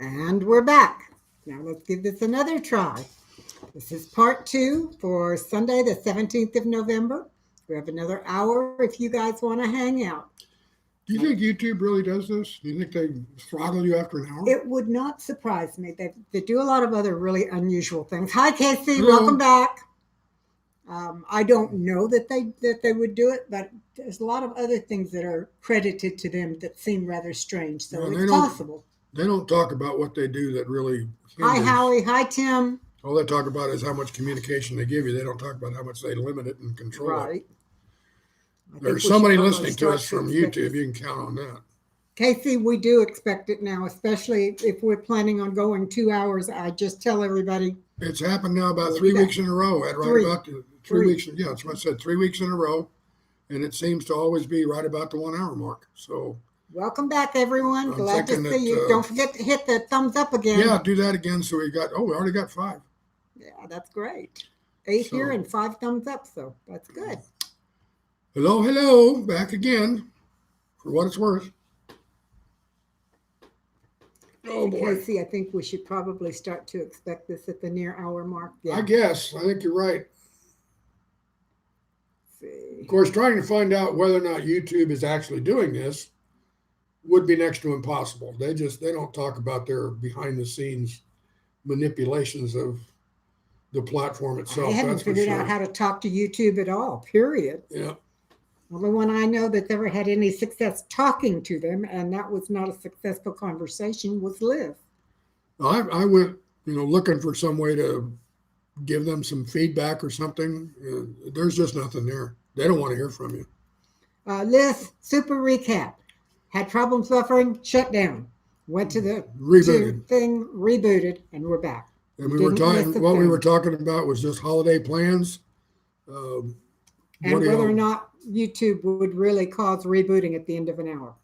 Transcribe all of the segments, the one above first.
And we're back. Now let's give this another try. This is part two for Sunday, the 17th of November. We have another hour if you guys want to hang out. Do you think YouTube really does this? Do you think they throttle you after an hour? It would not surprise me. They do a lot of other really unusual things. Hi, Casey. Hello. Welcome back. I don't know that they would do it, but there's a lot of other things that are credited to them that seem rather strange. So Well, it's possible. they don't talk about what they do that really Hi, hinders. Howie. Hi, Tim. All they talk about is how much communication they give you. They don't talk about how much they limit it and control it. Right. There's somebody listening to us from YouTube. You can count on that. Casey, we do expect it now, especially if we're planning on going 2 hours. I just tell everybody. It's happened now about 3 weeks in a row. At right about 3 weeks. Yeah, that's what I said. 3 weeks in a row. And it seems to always be right about the 1 hour mark. So welcome back, everyone. Glad to see you. Don't forget to hit the thumbs up again. Yeah, do that again. So we already got 5. Yeah, that's great. 8 here and 5 thumbs up. So that's good. Hello, back again for what it's worth. Oh boy. Casey, I think we should probably start to expect this at the near hour mark. Yeah. I guess. I think you're right. See. Of course, trying to find out whether or not YouTube is actually doing this would be next to impossible. They don't talk about their behind the scenes manipulations of the platform itself. I haven't figured out how to talk to YouTube at all, period. Yeah. Only one I know that's ever had any success talking to them, and that was not a successful conversation, was Liv. I went, looking for some way to give them some feedback or something. There's just nothing there. They don't want to hear from you. Liz, super recap. Had problems buffering, shut down. Went to the thing, rebooted, and we're back. And we were talking about was just holiday plans. And whether or not YouTube would really cause rebooting at the end of an hour.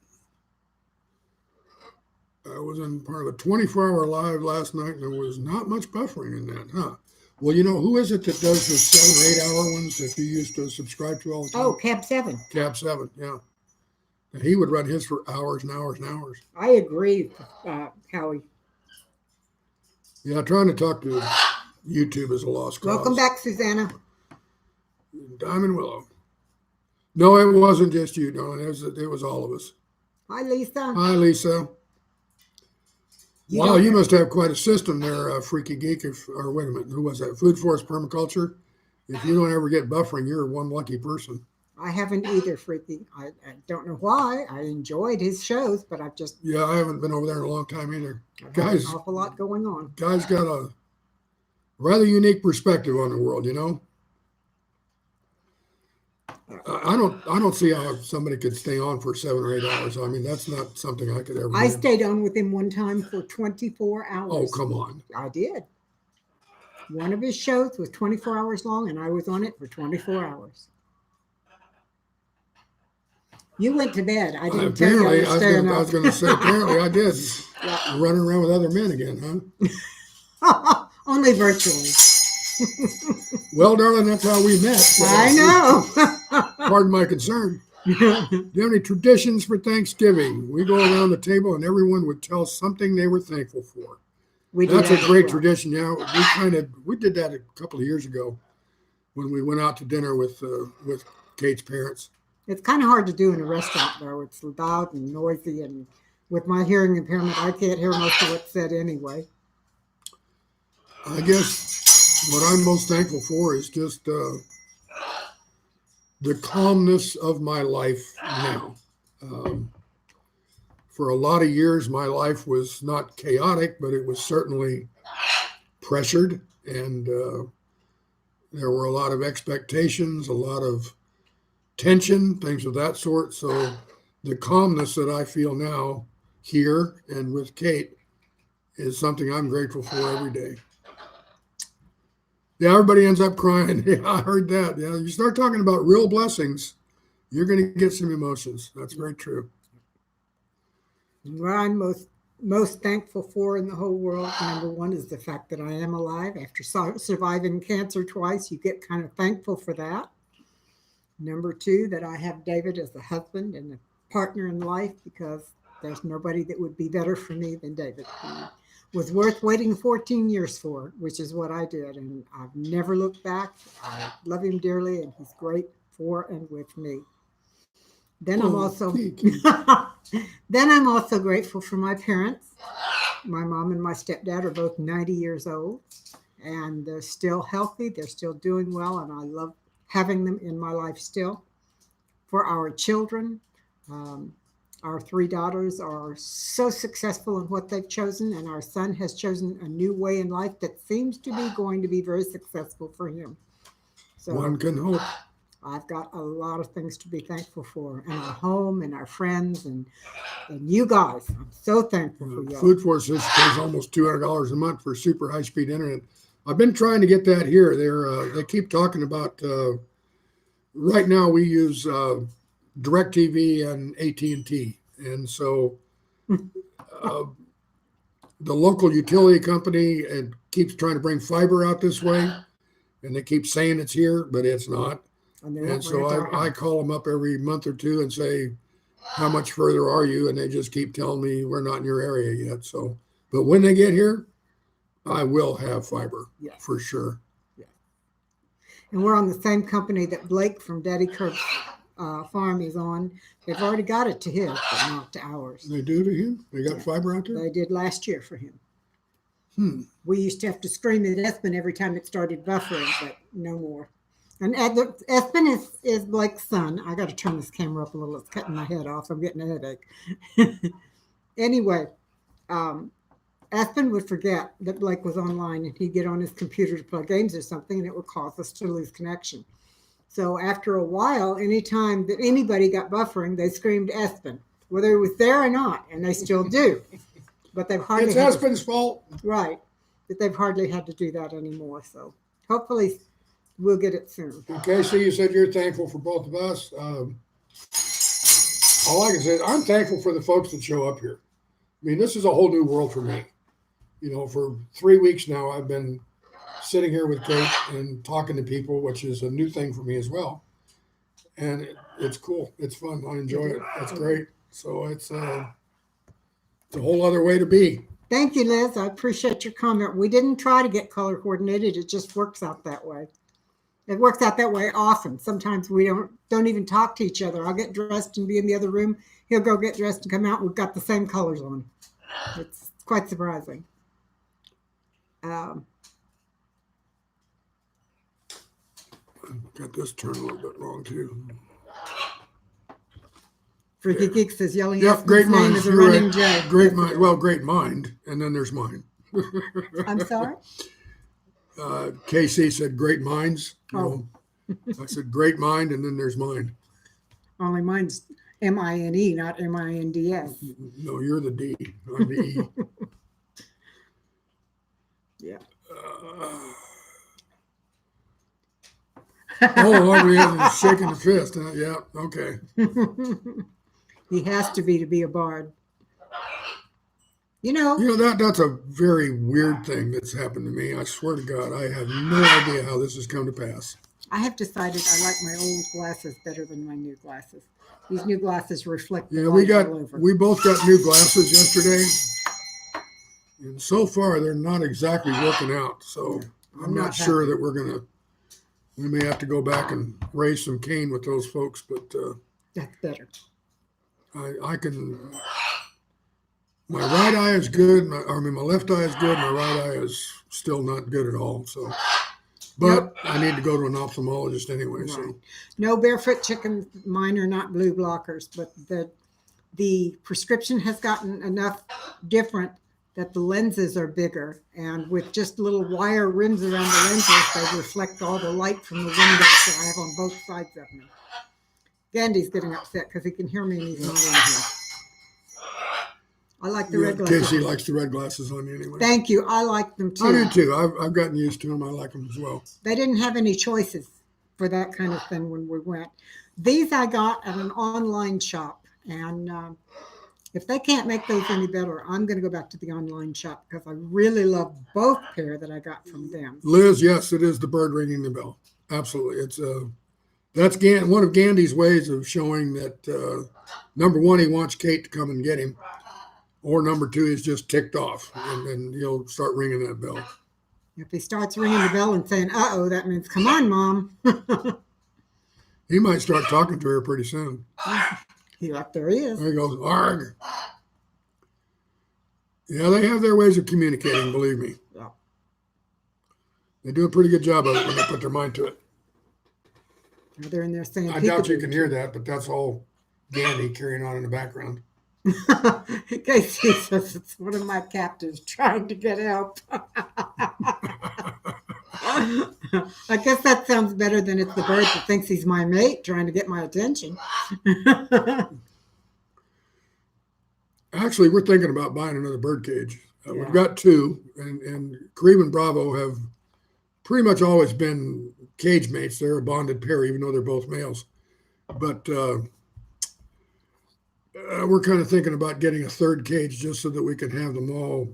I was in part of a 24-hour live last night, and there was not much buffering in that, huh? Well, who is it that does the 7 or 8 hour ones that you used to subscribe to all the time? Oh, Cab 7. Cab 7, yeah. And he would run his for hours and hours and hours. I agree, Howie. Yeah, trying to talk to YouTube is a lost cause. Welcome back, Susanna. Diamond Willow. No, it wasn't just you, Dawn. It was all of us. Hi, Lisa. Hi, Lisa. Wow, you must have quite a system there, Freaky Geek. Or wait a minute, who was that? Food Forest Permaculture. If you don't ever get buffering, you're one lucky person. I haven't either, Freaky. I don't know why. I enjoyed his shows, but I've just... Yeah, I haven't been over there in a long time either. Guys, an awful lot going on. Guy's got a rather unique perspective on the world, I don't see how somebody could stay on for 7 or 8 hours. I mean, that's not something I could ever do. I stayed on with him one time for 24 hours. Oh, come on. I did. One of his shows was 24 hours long, and I was on it for 24 hours. You went to bed. I didn't tell you I was staying up. I was going to say, apparently I did. Yeah. Running around with other men again, huh? Only virtually. Well, darling, that's how we met. So I know. Pardon my concern. Do you have any traditions for Thanksgiving? We go around the table and everyone would tell something they were thankful for. That's a great tradition. Yeah, we did that a couple of years ago when we went out to dinner with Kate's parents. It's kind of hard to do in a restaurant, though. It's loud and noisy, and with my hearing impairment, I can't hear most of what's said anyway. I guess what I'm most thankful for is just the calmness of my life now. For a lot of years, my life was not chaotic, but it was certainly pressured, and there were a lot of expectations, a lot of tension, things of that sort. So the calmness that I feel now here and with Kate is something I'm grateful for every day. Yeah, everybody ends up crying. Yeah, I heard that. Yeah, you start talking about real blessings, you're going to get some emotions. That's very true. What I'm most thankful for in the whole world, number one, is the fact that I am alive. After surviving cancer twice, you get kind of thankful for that. Number two, that I have David as a husband and a partner in life, because there's nobody that would be better for me than David. was worth waiting 14 years for, which is what I did. And I've never looked back. I love him dearly, and he's great for and with me. Then I'm Oh, also Kiki. then I'm also grateful for my parents. My mom and my stepdad are both 90 years old, and they're still healthy. They're still doing well, and I love having them in my life still. For our children, um, our three daughters are so successful in what they've chosen, and our son has chosen a new way in life that seems to be going to be very successful for him. One So can hope. I've got a lot of things to be thankful for, and our home, and our friends, and you guys. I'm so thankful for you. Food Force just pays almost $200 a month for super high speed internet. I've been trying to get that here. They keep talking about right now we use DirecTV and AT&T, and so uh, the local utility company keeps trying to bring fiber out this way, and they keep saying it's here, but it's not. And so I call them up every month or two and say, how much further are you? And they just keep telling me we're not in your area yet. So, but when they get here, I will have fiber for sure. Yeah. And we're on the same company that Blake from Daddy Kirk's farm is on. They've already got it to his, but not to ours. They do to him? They got fiber out there? They did last year for him. We used to have to scream at Espen every time it started buffering, but no more. And Espen is Blake's son. I got to turn this camera up a little. It's cutting my head off. I'm getting a headache. Anyway, Espen would forget that Blake was online, and he'd get on his computer to play games or something, and it would cause us to lose connection. So after a while, anytime that anybody got buffering, they screamed Espen, whether it was there or not, and they still do. But they've hardly. It's Espen's fault. Right. But they've hardly had to do that anymore. So hopefully we'll get it soon. Okay, so you said you're thankful for both of us. All I can say is I'm thankful for the folks that show up here. I mean, this is a whole new world for me. You know, for 3 weeks now, I've been sitting here with Kate and talking to people, which is a new thing for me as well. And it's cool. It's fun. I enjoy it. It's great. So it's a whole other way to be. Thank you, Liz. I appreciate your comment. We didn't try to get color coordinated. It just works out that way. It works out that way often. Sometimes we don't even talk to each other. I'll get dressed and be in the other room. He'll go get dressed and come out. We've got the same colors on. It's quite surprising. Got this turned a little bit wrong too. Freaky Geek says yelling Yep, at great his name mind. is a You're running right. joke. Great mind. Well, great mind, and then there's mine. I'm sorry? KC said great minds. You Oh. know, I said great mind, and then there's mine. Only mine's M-I-N-E, not M-I-N-D-S. No, you're the D. I'm the E. Yeah. Oh, all we have is shaking the fist. Huh? Yeah, okay. He has to be a bard. You know, That's a very weird thing that's happened to me. I swear to God, I have no idea how this has come to pass. I have decided I like my old glasses better than my new glasses. These new glasses reflect the Yeah, light all over. we both got new glasses yesterday, and so far they're not exactly working out. So I'm not sure that we may have to go back and raise some cane with those folks, but That's better. I can. My right eye is good. My left eye is good. My right eye is still not good at all. So, but I need to go to an ophthalmologist anyway. Right. So, no barefoot chicken. Mine are not blue blockers, but the prescription has gotten enough different that the lenses are bigger, and with just little wire rims around the lenses, they reflect all the light from the windows that I have on both sides of me. Gandy's getting upset because he can hear me and he's not in here. I like the red glasses. Casey likes the red glasses on you anyway. Thank you. I like them too. I do too. I've gotten used to them. I like them as well. They didn't have any choices for that kind of thing when we went. These I got at an online shop, and if they can't make those any better, I'm going to go back to the online shop because I really love both pair that I got from them. Liz, yes, it is the bird ringing the bell. Absolutely. It's that's one of Gandy's ways of showing that, number one, he wants Kate to come and get him. Or number two is just ticked off, and then he'll start ringing that bell. If he starts ringing the bell and saying, "Uh-oh," that means, "Come on, Mom." He might start talking to her pretty soon. There he is. There he goes, arg. Yeah, they have their ways of communicating, believe me. Yeah. They do a pretty good job of it when they put their mind to it. Now they're in there saying, I doubt you can hear that, but that's all Gandhi carrying on in the background. In case he says it's one of my captives trying to get help. I guess that sounds better than it's the bird that thinks he's my mate trying to get my attention. Actually, we're thinking about buying another bird cage. Yeah. We've got two, and Kareem and Bravo have pretty much always been cage mates. They're a bonded pair, even though they're both males. But we're kind of thinking about getting a third cage just so that we can have them all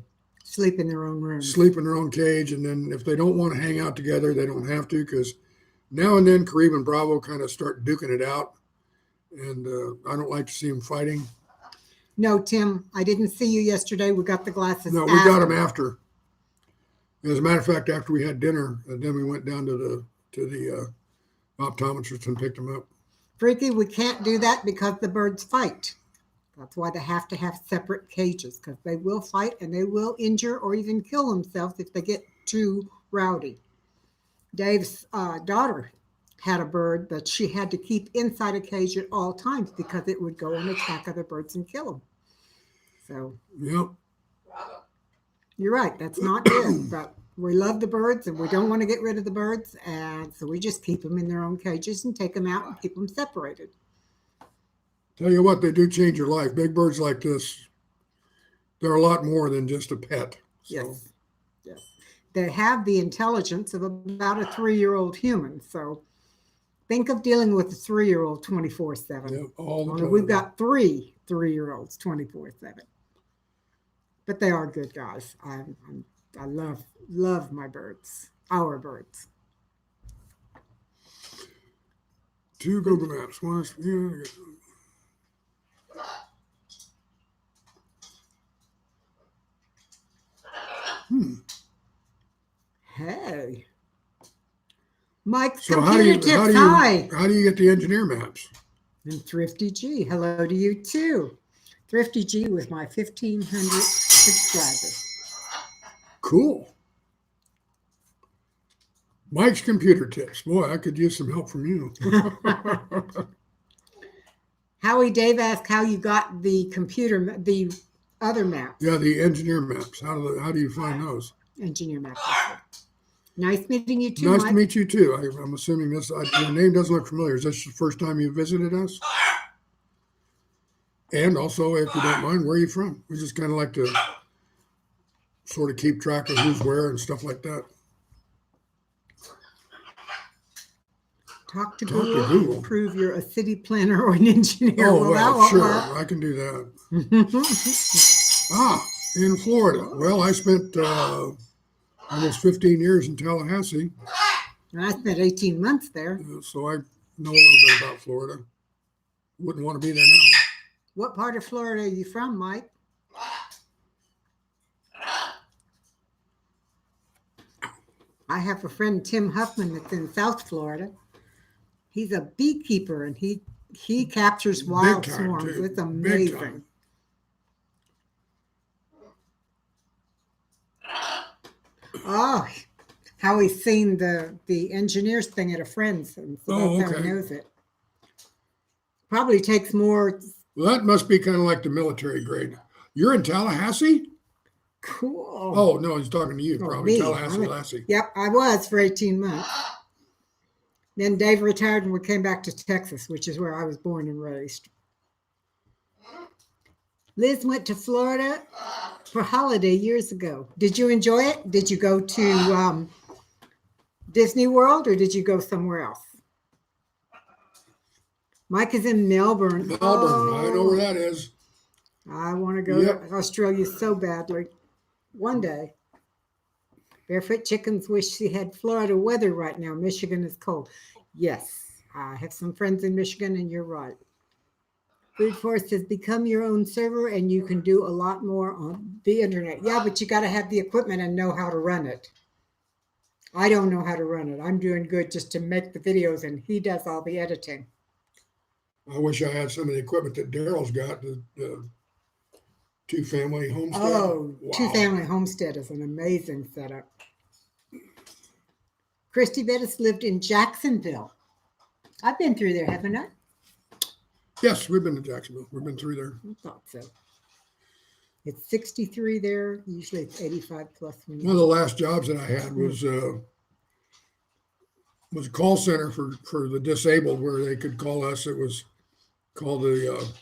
sleep in their own room. Sleep in their own cage, and then if they don't want to hang out together, they don't have to, because now and then Kareem and Bravo kind of start duking it out, and I don't like to see them fighting. No, Tim, I didn't see you yesterday. We got the glasses. No, we got them after. As a matter of fact, after we had dinner, and then we went down to the optometrist and picked them up. Freaky, we can't do that because the birds fight. That's why they have to have separate cages, because they will fight and they will injure or even kill themselves if they get too rowdy. Dave's daughter had a bird that she had to keep inside a cage at all times because it would go and attack other birds and kill them. So, yep. You're right. That's not good, but we love the birds and we don't want to get rid of the birds. And so we just keep them in their own cages and take them out and keep them separated. Tell you what, they do change your life. Big birds like this, they're a lot more than just a pet. So. Yes. Yes. They have the intelligence of about a 3-year-old human. So think of dealing with a 3-year-old 24/7. Yep, all the time. We've got 3 3-year-olds 24/7. But they are good guys. I love my birds, our birds. 2 Google Maps. One is, yeah. Hey. Mike's So computer tips. Hi. How do you get the engineer maps? And Thrifty G. Hello to you too. Thrifty G with my 1,500 subscribers. Cool. Mike's computer tips. Boy, I could use some help from you. Howie Dave asked how you got the computer, the other maps. Yeah, the engineer maps. How do you find those? Engineer maps. Nice meeting you too, Nice Mike. to meet you too. I'm assuming your name doesn't look familiar. Is this the first time you visited us? And also, if you don't mind, where are you from? We just kind of like to sort of keep track of who's where and stuff like that. Talk to Google. Prove you're a city planner or an engineer. Oh, well, sure. I can do that. In Florida. Well, I spent almost 15 years in Tallahassee. And I spent 18 months there. So I know a little bit about Florida. Wouldn't want to be there now. What part of Florida are you from, Mike? I have a friend, Tim Huffman, that's in South Florida. He's a beekeeper, and he captures wild swarms. It's amazing. Oh, how he's seen the engineers thing at a friend's, and so that's how he knows it. Probably takes more. Well, that must be kind of like the military grade. You're in Tallahassee? Cool. Oh, no, he's talking to you, probably. Tallahassee. Yep, I was for 18 months. Then Dave retired and we came back to Texas, which is where I was born and raised. Liz went to Florida for holiday years ago. Did you enjoy it? Did you go to Disney World or did you go somewhere else? Mike is in Melbourne. Melbourne, I know where that is. I want to go to Australia so badly. One day. Barefoot Chickens wish she had Florida weather right now. Michigan is cold. Yes, I have some friends in Michigan, and you're right. Food Forest says become your own server and you can do a lot more on the internet. Yeah, but you got to have the equipment and know how to run it. I don't know how to run it. I'm doing good just to make the videos, and he does all the editing. I wish I had some of the equipment that Daryl's got, the two-family homestead. Oh, Wow. two-family homestead is an amazing setup. Christy Bettis lived in Jacksonville. I've been through there, haven't I? Yes, we've been to Jacksonville. We've been through there. I thought so. It's 63 there. Usually it's 85 plus. One of the last jobs that I had was a call center for the disabled, where they could call us. It was called the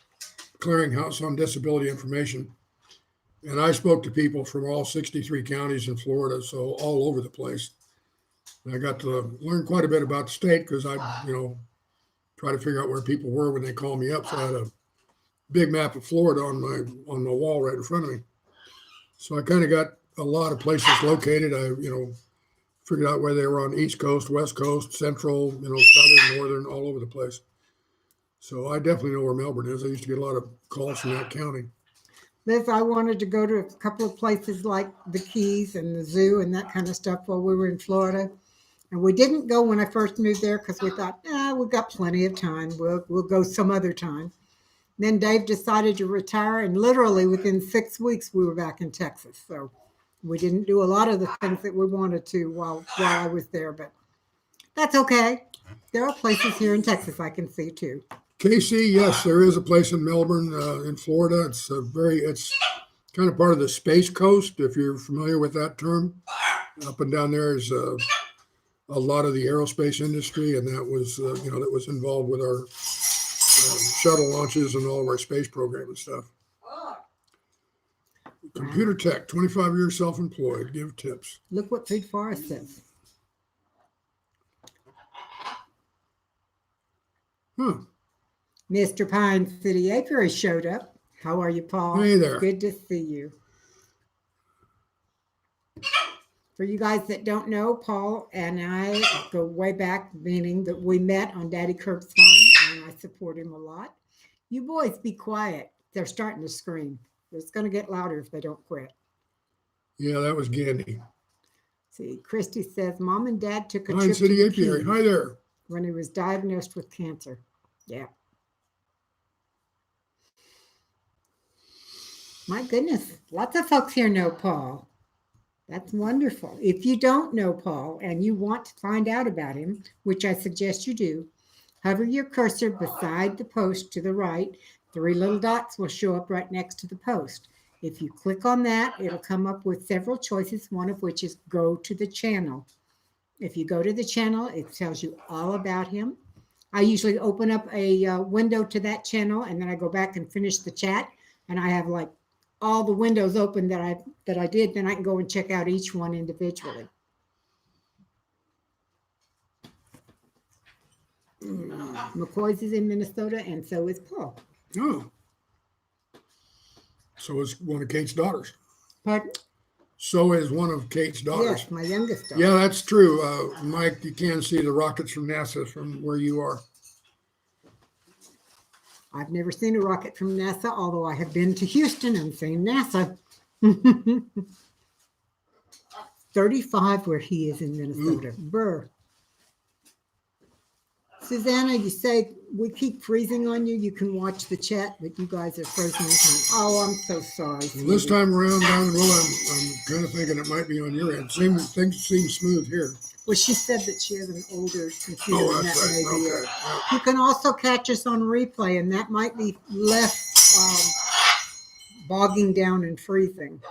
Clearinghouse on Disability Information. And I spoke to people from all 63 counties in Florida, so all over the place. And I got to learn quite a bit about the state because I, try to figure out where people were when they called me up. So I had a big map of Florida on the wall right in front of me. So I kind of got a lot of places located. I, figured out where they were on the East Coast, West Coast, Central, Southern, Northern, all over the place. So I definitely know where Melbourne is. I used to get a lot of calls from that county. Liz, I wanted to go to a couple of places like the Keys and the zoo and that kind of stuff while we were in Florida. And we didn't go when I first moved there because we thought, we've got plenty of time. We'll go some other time. Then Dave decided to retire, and literally within 6 weeks, we were back in Texas. So we didn't do a lot of the things that we wanted to while I was there, but that's okay. There are places here in Texas I can see too. Casey, yes, there is a place in Melbourne, in Florida. It's kind of part of the Space Coast, if you're familiar with that term. Up and down there is a lot of the aerospace industry, and that was that was involved with our shuttle launches and all of our space program and stuff. Computer tech, 25 years self-employed, give tips. Look what Food Forest says. Huh. Mr. Pine City Apiary showed up. How are you, Paul? Hey there. Good to see you. For you guys that don't know, Paul and I go way back, meaning that we met on Daddy Kirk's farm, and I support him a lot. You boys be quiet. They're starting to scream. It's going to get louder if they don't quit. Yeah, that was Gandhi. See, Christy says, Mom and Dad took a Pine trip City to the Apiary. Keys Hi there. when he was diagnosed with cancer. Yeah. My goodness, lots of folks here know Paul. That's wonderful. If you don't know Paul and you want to find out about him, which I suggest you do, hover your cursor beside the post to the right. 3 little dots will show up right next to the post. If you click on that, it'll come up with several choices, one of which is go to the channel. If you go to the channel, it tells you all about him. I usually open up a window to that channel, and then I go back and finish the chat, and I have like all the windows open that I did. Then I can go and check out each one individually. McCoy's is in Minnesota, and so is Paul. Oh. So is one of Kate's daughters. Pardon? So is one of Kate's daughters. Yes, my youngest daughter. Yeah, that's true. Mike, you can see the rockets from NASA from where you are. I've never seen a rocket from NASA, although I have been to Houston and seen NASA. 35 where he is in Minnesota. Brr. Susanna, you say we keep freezing on you. You can watch the chat, but you guys are frozen in time. Oh, I'm so sorry. Well, this time around, down the road, I'm kind of thinking it might be on your end. Things seem smooth here. Well, she said that she has an older computer. Oh, and that's that right. may be Okay. it. Yeah. You can also catch us on replay, and that might be less bogging down and freezing.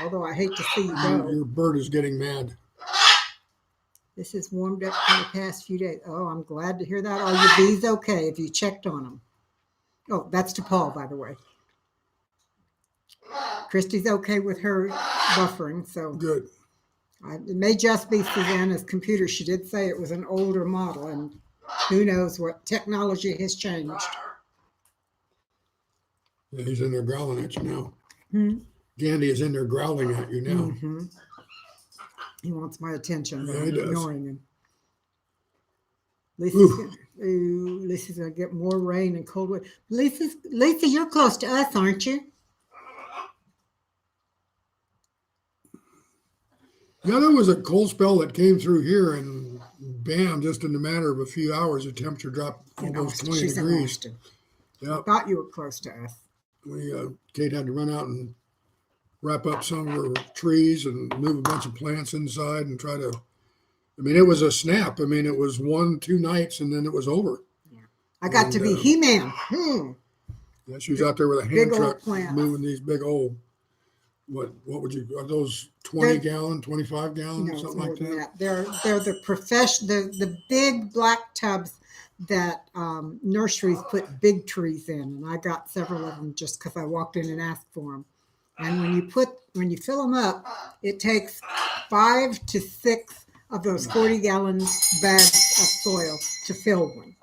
Although I hate to see you go. Your bird is getting mad. This has warmed up for the past few days. Oh, I'm glad to hear that. Are your bees okay? Have you checked on them? Oh, that's to Paul, by the way. Christy's okay with her buffering, so Good. it may just be Susanna's computer. She did say it was an older model, and who knows what technology has changed. Yeah, he's in there growling at you now. Hmm? Gandhi is in there growling at you now. Mhm. He wants my attention, but Yeah, I'm he does. ignoring him. Lisa's gonna get more rain and cold weather. Lisa, you're close to us, aren't you? Yeah, there was a cold spell that came through here, and bam, just in a matter of a few hours, the temperature dropped almost 20 She's in degrees. Austin. Yeah, I thought you were close to us. Kate had to run out and wrap up some of her trees and move a bunch of plants inside and try to. I mean, it was a snap. I mean, it was 1-2 nights, and then it was over. Yeah. I got to be He-Man. Yeah, she was out there with a hand truck moving these big old. What would you, are those 20-gallon, 25-gallon, no, something like that? They're the big black tubs that nurseries put big trees in, and I got several of them just because I walked in and asked for them. And when you fill them up, it takes 5 to 6 of those 40-gallon bags of soil to fill one.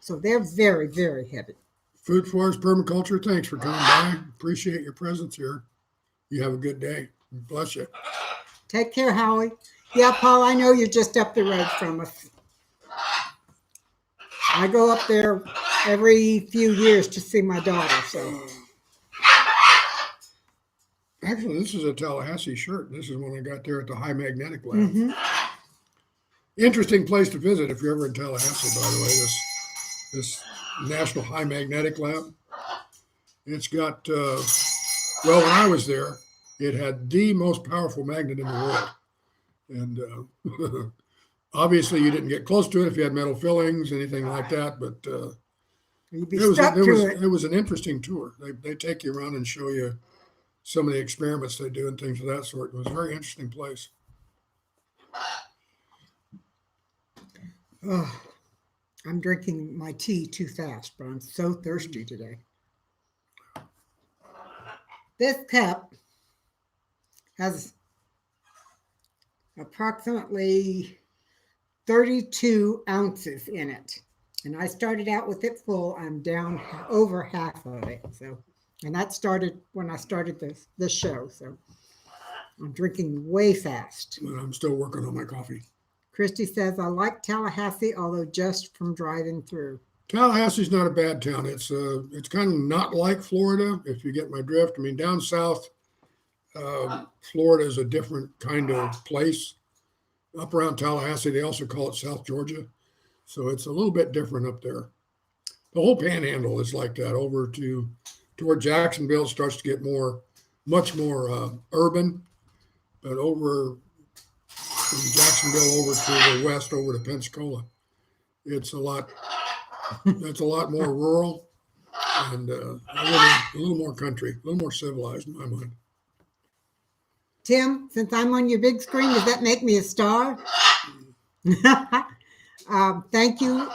So they're very, very heavy. Food Forest Permaculture, thanks for coming by. Appreciate your presence here. You have a good day. Bless you. Take care, Howie. Yeah, Paul, I know you're just up the road from us. I go up there every few years to see my daughter. So, actually, this is a Tallahassee shirt. This is when I got there at the High Magnetic Lab. Interesting place to visit if you're ever in Tallahassee, by the way, this National High Magnetic Lab. It's got, well, when I was there, it had the most powerful magnet in the world. And obviously you didn't get close to it if you had metal fillings, anything like that, but it was an interesting tour. They take you around and show you some of the experiments they do and things of that sort. It was a very interesting place. Oh, I'm drinking my tea too fast, but I'm so thirsty today. This cup has approximately 32 ounces in it. And I started out with it full. I'm down over half of it. So, and that started when I started this show. So I'm drinking way fast. But I'm still working on my coffee. Christy says, I like Tallahassee, although just from driving through. Tallahassee's not a bad town. It's kind of not like Florida, if you get my drift. I mean, down south, Florida is a different kind of place. Up around Tallahassee, they also call it South Georgia. So it's a little bit different up there. The whole panhandle is like that. Over toward Jacksonville starts to get much more urban. But over from Jacksonville over to the west, over to Pensacola, it's a lot more rural and a little more country, a little more civilized in my mind. Tim, since I'm on your big screen, does that make me a star? Thank you,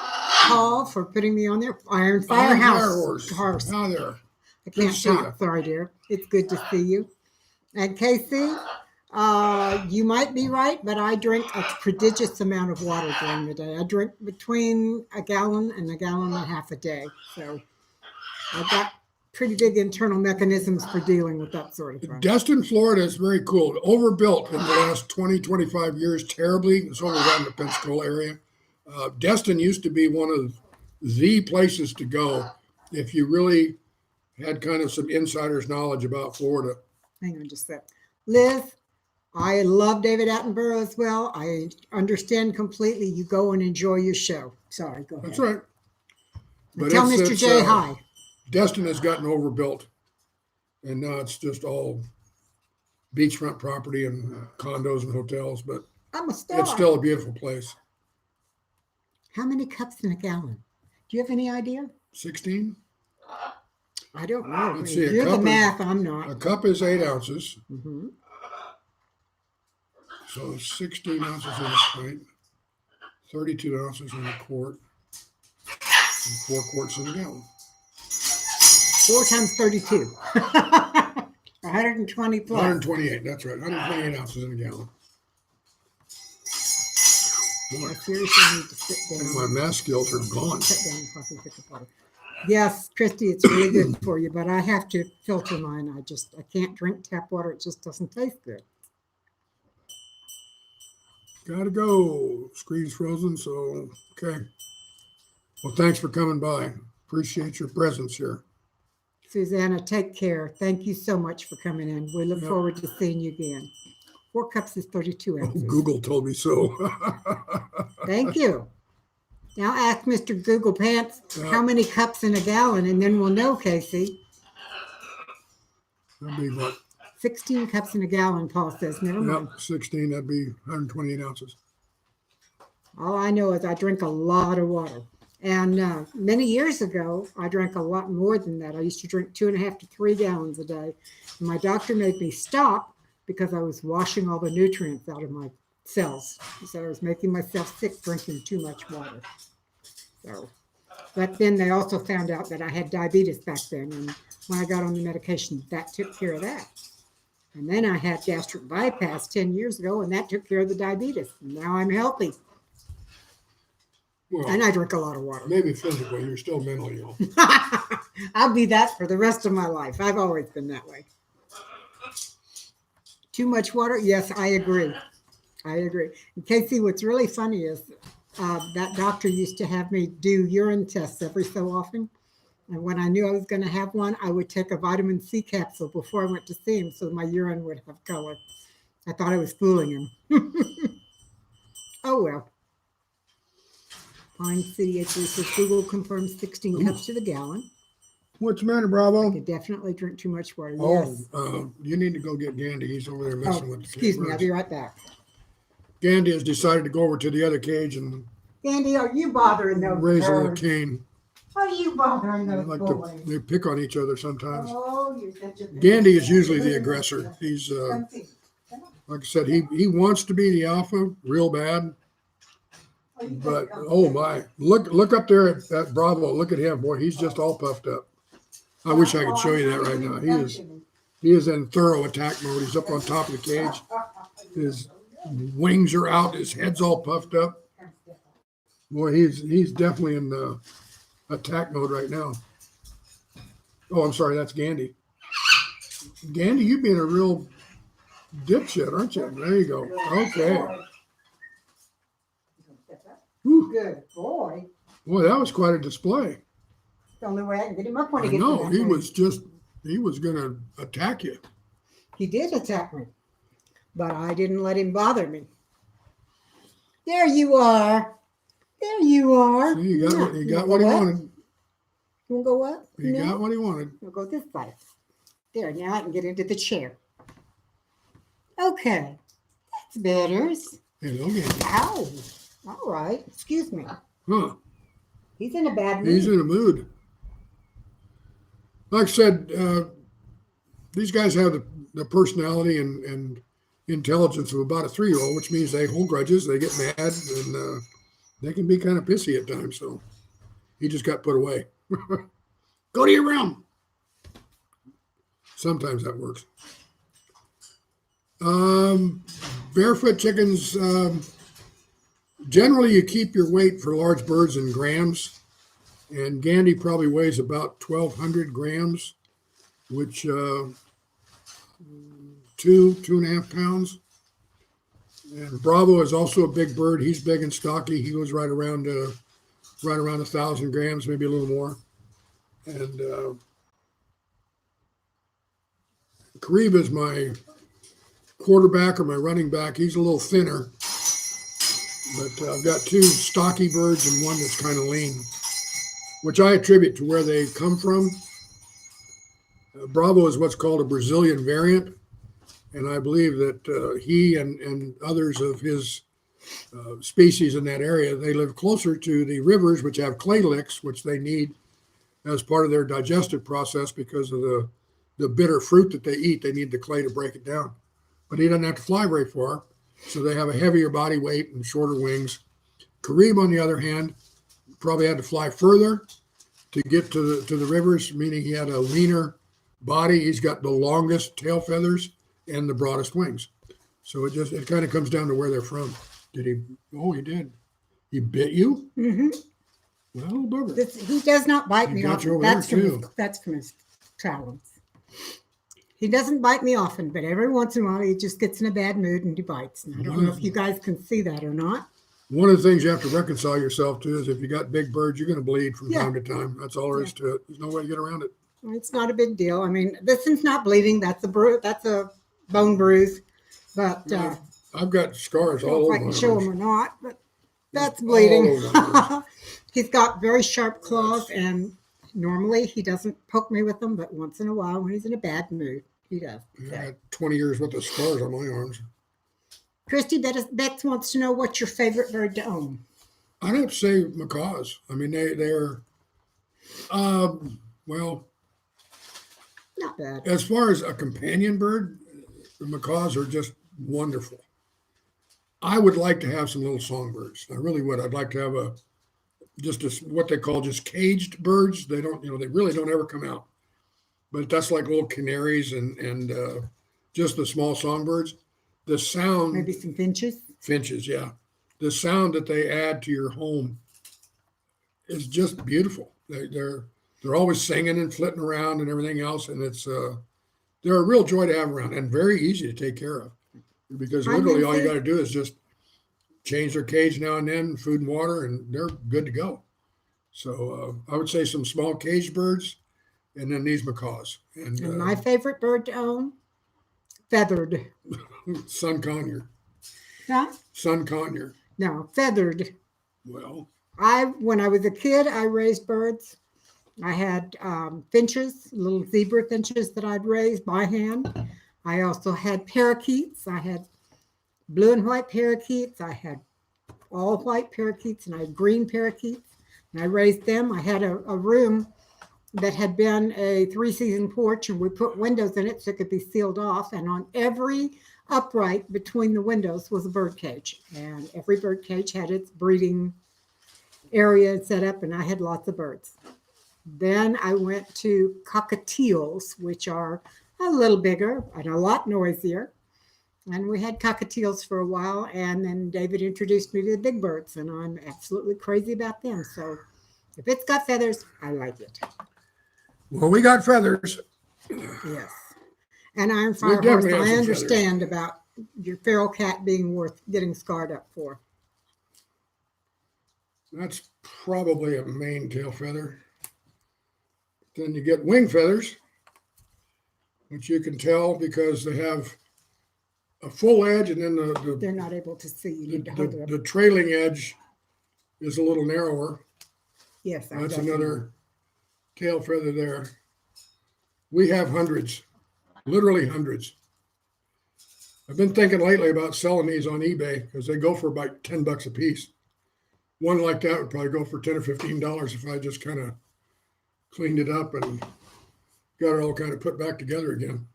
Paul, for putting me on there. Iron Firehouse. Now there. I can't talk. Sorry, dear. It's good to see you. And Casey, you might be right, but I drink a prodigious amount of water during the day. I drink between a gallon and a gallon and a half a day. So I've got pretty big internal mechanisms for dealing with that sort of thing. Destin, Florida is very cool. Overbuilt in the last 20, 25 years terribly. It's over around the Pensacola area. Destin used to be one of the places to go if you really had kind of some insider's knowledge about Florida. Hang on just a sec. Liz, I love David Attenborough as well. I understand completely. You go and enjoy your show. Sorry, go ahead. That's right. But tell Mr. J hi. Destin has gotten overbuilt, and now it's just all beachfront property and condos and hotels, but I'm a star. It's still a beautiful place. How many cups in a gallon? Do you have any idea? 16? I don't know. Let's see, you're the math, I'm not. A cup is 8 ounces. Mm-hmm. So 16 ounces in a pint, 32 ounces in a quart, and 4 quarts in a gallon. 4 times 32. 120 plus. 128, that's right. 128 ounces in a gallon. I seriously need to sit down. My math skills are gone. Sit down and coffee, get the water. Yes, Christy, it's really good for you, but I have to filter mine. I can't drink tap water. It just doesn't taste good. Gotta go. Screen's frozen, so okay. Well, thanks for coming by. Appreciate your presence here. Susanna, take care. Thank you so much for coming in. We look Yep. forward to seeing you again. 4 cups is 32 Oh, ounces. Google told me so. Thank you. Now ask Mr. Google Pants Yeah. how many cups in a gallon, and then we'll know, Casey. That'd be what? 16 cups in a gallon, Paul says. Never mind. Yep, 16, that'd be 128 ounces. All I know is I drink a lot of water. And many years ago, I drank a lot more than that. I used to drink 2.5 to 3 gallons a day. And my doctor made me stop because I was washing all the nutrients out of my cells. He said I was making myself sick drinking too much water. So, but then they also found out that I had diabetes back then. And when I got on the medication, that took care of that. And then I had gastric bypass 10 years ago, and that took care of the diabetes. And now I'm healthy. Well, And I drink a lot of water. maybe physically, you're still mentally ill. I'll be that for the rest of my life. I've always been that way. Too much water? Yes, I agree. I agree. And Casey, what's really funny is that doctor used to have me do urine tests every so often. And when I knew I was going to have one, I would take a vitamin C capsule before I went to see him so my urine would have color. I thought I was fooling him. Oh, well. Pine City H3 says Google confirms 16 cups to the gallon. What's the matter, I Bravo? could definitely drink too much water. Oh, Yes. you need to go get Gandhi. He's over there messing Oh, with the excuse me. I'll cameras. be right back. Gandhi has decided to go over to the other cage and Andy, are you bothering those raise a little birds? cane. Are you bothering They those like boys? they pick on each other sometimes. Oh, you're such a Gandhi is usually the aggressor. He's Come see. like I said, he wants to be the alpha real bad. Oh, you But come. oh my, look up there at Bravo. Look at him, boy. He's just all puffed up. I wish I could show you that right now. He is in thorough attack mode. He's up on top of the cage. His wings are out. His head's all puffed up. Boy, he's definitely in the attack mode right now. Oh, I'm sorry, that's Gandhi. Gandhi, you being a real dipshit, aren't you? There you go. Okay. Whew. Good boy. Boy, that was quite a display. The only way I can get him up when I he gets know, in that mood. he was going to attack you. He did attack me, but I didn't let him bother me. There you are. There you are. See, he got Yeah. what he You got wanna what he go wanted. You want to go up? He No? got what he wanted. We'll go this side. There, now I can get into the chair. Okay. That's better. Hello, Gandhi. Ow. All right. Excuse me. Huh. He's in a bad mood. He's in a mood. Like I said, these guys have the personality and intelligence of about a 3-year-old, which means they hold grudges, they get mad, and they can be kind of pissy at times. So he just got put away. Go to your room. Sometimes that works. Barefoot chickens, generally you keep your weight for large birds in grams. And Gandhi probably weighs about 1,200 grams, which 2.5 pounds. And Bravo is also a big bird. He's big and stocky. He goes right around 1,000 grams, maybe a little more. And Kareem is my quarterback or my running back. He's a little thinner, but I've got 2 stocky birds and one that's kind of lean, which I attribute to where they come from. Bravo is what's called a Brazilian variant, and I believe that he and others of his species in that area, they live closer to the rivers, which have clay licks, which they need as part of their digestive process because of the bitter fruit that they eat. They need the clay to break it down. But he doesn't have to fly very far, so they have a heavier body weight and shorter wings. Kareem, on the other hand, probably had to fly further to get to the rivers, meaning he had a leaner body. He's got the longest tail feathers and the broadest wings. So it kind of comes down to where they're from. Did he? Oh, he did. He bit you? Mm-hmm. Well, bugger. He does not bite He me got often. you over That's there, from too. that's from his travels. He doesn't bite me often, but every once in a while he just gets in a bad mood and he bites. And I don't know if you guys can see that or not. One of the things you have to reconcile yourself to is if you got big birds, you're going to bleed from Yeah. time to time. That's all there is to it. There's no way to get around it. It's not a big deal. I mean, this one's not bleeding. That's a bone bruise, but Well, I've got scars I don't know all if over I my can show arms. them or not, but that's All bleeding. over my arms. He's got very sharp claws, and normally he doesn't poke me with them, but once in a while, when he's in a bad mood, he does. I got 20 years worth of scars on my arms. Christy, Bex wants to know what's your favorite bird to own. I don't say macaws. I mean, they're, well, Not bad. as far as a companion bird, the macaws are just wonderful. I would like to have some little songbirds. I really would. I'd like to have what they call just caged birds. They don't, they really don't ever come out. But that's like little canaries and just the small songbirds. The sound. Maybe some finches. Finches, yeah. The sound that they add to your home is just beautiful. They're always singing and flitting around and everything else, and they're a real joy to have around and very easy to take care of because literally all you got to do is just change their cage now and then, food and water, and they're good to go. So I would say some small caged birds, and then these macaws. And my favorite bird to own, feathered. Sun conure. Huh? Sun conure. No, feathered. Well, when I was a kid, I raised birds. I had finches, little zebra finches that I'd raised by hand. I also had parakeets. I had blue and white parakeets. I had all white parakeets, and I had green parakeets. And I raised them. I had a room that had been a 3-season porch, and we put windows in it so it could be sealed off. And on every upright between the windows was a bird cage, and every bird cage had its breeding area set up, and I had lots of birds. Then I went to cockatiels, which are a little bigger and a lot noisier. And we had cockatiels for a while, and then David introduced me to the big birds, and I'm absolutely crazy about them. So if it's got feathers, I like it. Well, we got feathers. Yes. And Iron Fire Horse, I understand about your feral cat being worth getting scarred up for. That's probably a mane tail feather. Then you get wing feathers, which you can tell because they have a full edge, and then they're not able to see. You need to hold it up. The trailing edge is a little narrower. Yes, that's another tail feather there. We have hundreds, literally hundreds. I've been thinking lately about selling these on eBay because they go for about $10 a piece. One like that would probably go for $10 or $15 if I just kind of cleaned it up and got it all kind of put back together again.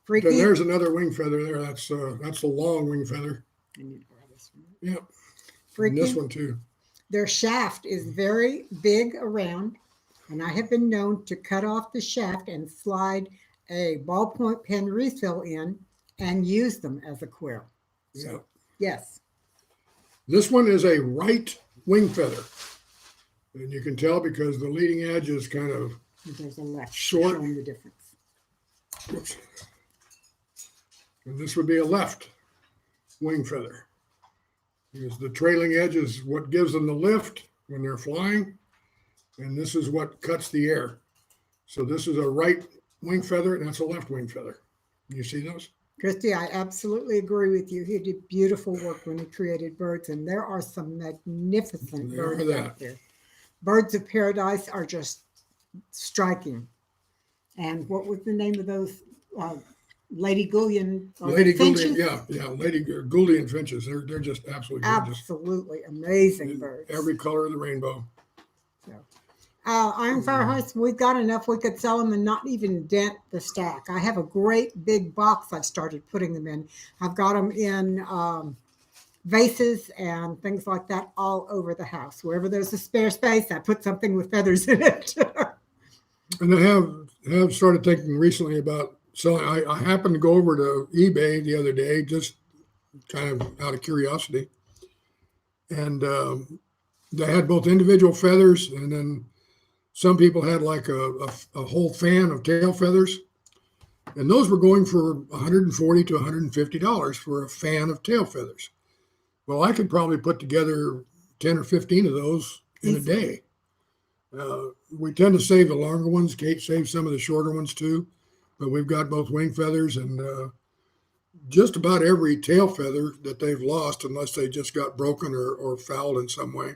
Then there's another wing feather there. That's the long wing feather. I need to grab this one. Yep. And this one too. Their shaft is very big around, and I have been known to cut off the shaft and slide a ballpoint pen refill in and use them as a quill. So, yep. Yes. This one is a right wing feather. And you can tell because the leading edge is kind of there's a left short. Showing the difference. Whoops. And this would be a left wing feather. Because the trailing edge is what gives them the lift when they're flying. And this is what cuts the air. So this is a right wing feather, and that's a left wing feather. You see those? Christy, I absolutely agree with you. He did beautiful work when he created birds, and there are some magnificent birds out there. Birds of paradise are just striking. And what was the name of those Lady Gouldian? Lady Gouldian, yeah, Lady Gouldian finches. They're just absolutely gorgeous. Absolutely amazing birds. Every color of the rainbow. So, Iron Fire Horse, we've got enough. We could sell them and not even dent the stack. I have a great big box I've started putting them in. I've got them in vases and things like that all over the house. Wherever there's a spare space, I put something with feathers in it. And I have started thinking recently about selling. I happened to go over to eBay the other day, just kind of out of curiosity. And they had both individual feathers, and then some people had like a whole fan of tail feathers. And those were going for $140 to $150 for a fan of tail feathers. Well, I could probably put together 10 or 15 of those in a day. We tend to save the longer ones. Kate saves some of the shorter ones too, but we've got both wing feathers and just about every tail feather that they've lost, unless they just got broken or fouled in some way.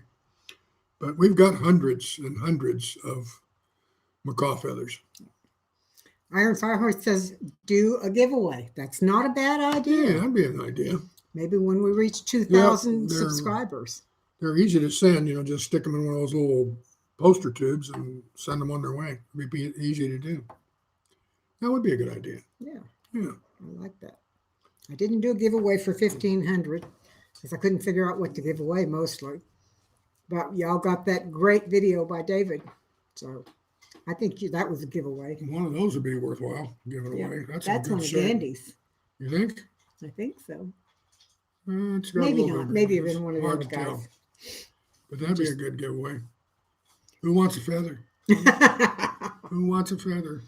But we've got hundreds and hundreds of macaw feathers. Iron Firehorse says, do a giveaway. That's not a bad Yeah, idea. that'd be an idea. Maybe when we reach 2,000 they're- subscribers. They're easy to send, just stick them in one of those little poster tubes and send them on their way. It'd be easy to do. That would be a good idea. Yeah, Yeah. I like that. I didn't do a giveaway for 1,500 because I couldn't figure out what to give away mostly. But y'all got that great video by David. So I think that was a giveaway. One of those would be worthwhile giving Yeah, away. That's one of Dandy's. You think? I think so. It's got Maybe a little not. bit- Maybe it's even one of the hard other to tell. guys. But that'd be a good giveaway. Who wants a feather? Who wants a feather?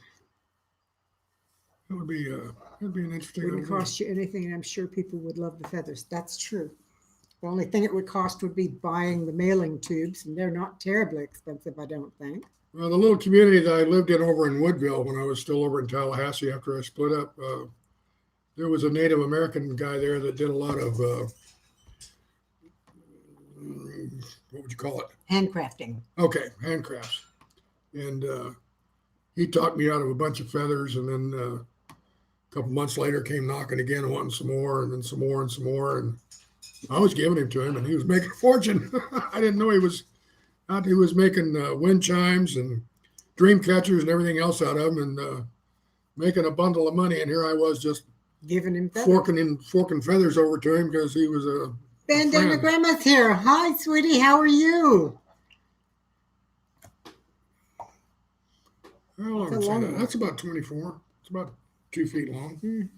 That would be that'd be an interesting Wouldn't idea. cost you anything, and I'm sure people would love the feathers. That's true. The only thing it would cost would be buying the mailing tubes, and they're not terribly expensive, I don't think. Well, the little community that I lived in over in Woodville when I was still over in Tallahassee after I split up, there was a Native American guy there that did a lot of what would you call it? Handcrafting. Okay, handcrafts. And he talked me out of a bunch of feathers, and then a couple months later came knocking again, wanting some more, and then some more and some more. And I was giving him to him, and he was making a fortune. I didn't know he was making wind chimes and dream catchers and everything else out of them, and making a bundle of money. And here I was just Giving him feathers. forking feathers over to him because he was a Bandana friend. Grandma's here. Hi, sweetie. How are you? How long That's a is long that? one. That's about 24. It's about 2 feet long. Mm.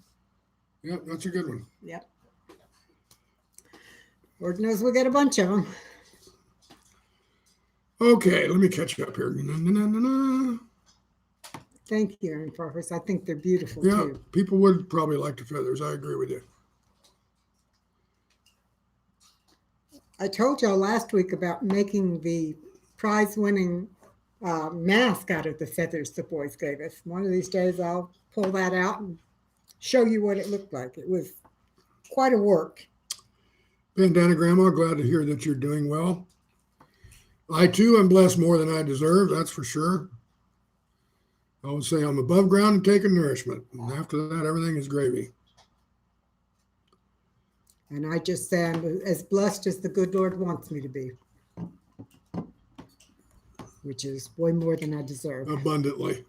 Yep, that's a good one. Yep. Lord knows we'll get a bunch of them. Okay, let me catch you up here. Na-na-na-na-na. Thank you, Aaron Farfus. I think they're beautiful Yeah, too. people would probably like the feathers. I agree with you. I told y'all last week about making the prize-winning mask out of the feathers the boys gave us. One of these days I'll pull that out and show you what it looked like. It was quite a work. Bandana Grandma, glad to hear that you're doing well. I too am blessed more than I deserve, that's for sure. I would say I'm above ground and taking nourishment. And after that, everything is gravy. And I just say I'm as blessed as the good Lord wants me to be, which is way more than I deserve. Abundantly.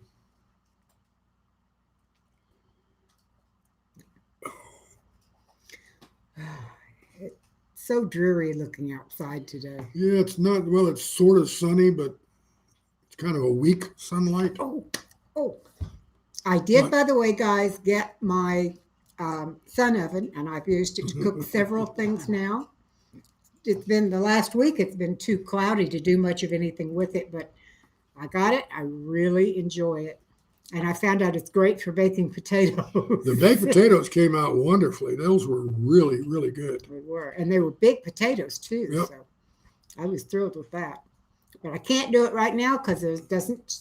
It's so dreary looking outside today. Yeah, it's not, well, it's sort of sunny, but it's kind of a weak sunlight. Oh, I did, What? by the way, guys, get my sun oven, and I've used it to cook several things now. It's been the last week, it's been too cloudy to do much of anything with it, but I got it. I really enjoy it. And I found out it's great for baking potatoes. The baked potatoes came out wonderfully. Those were really, really good. They were. And they were big potatoes, too. Yep. So I was thrilled with that. But I can't do it right now because it doesn't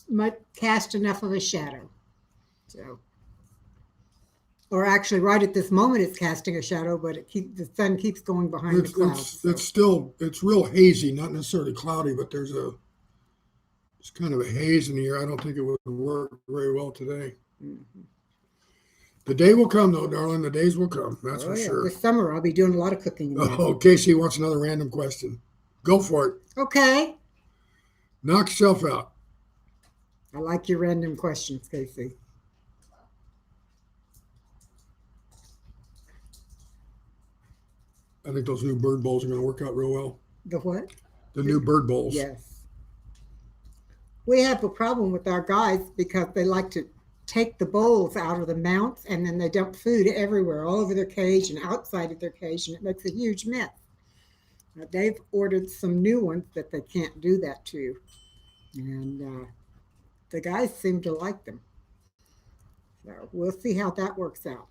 cast enough of a shadow. So, or actually, right at this moment, it's casting a shadow, but the sun keeps going behind the clouds. It's real hazy, not necessarily cloudy, but it's kind of a haze in the air. I don't think it would work very well today. Mm-hmm. The day will come, though, darling. The days will come. That's for sure. This summer, I'll be doing a lot of cooking. Oh, Casey wants another random question. Go for it. Okay. Knock yourself out. I like your random questions, Casey. I think those new bird bowls are going to work out real well. The what? The new bird bowls. Yes. We have a problem with our guys because they like to take the bowls out of the mounts and then they dump food everywhere, all over their cage and outside of their cage, and it makes a huge mess. Now, they've ordered some new ones that they can't do that to. And the guys seem to like them. So we'll see how that works out.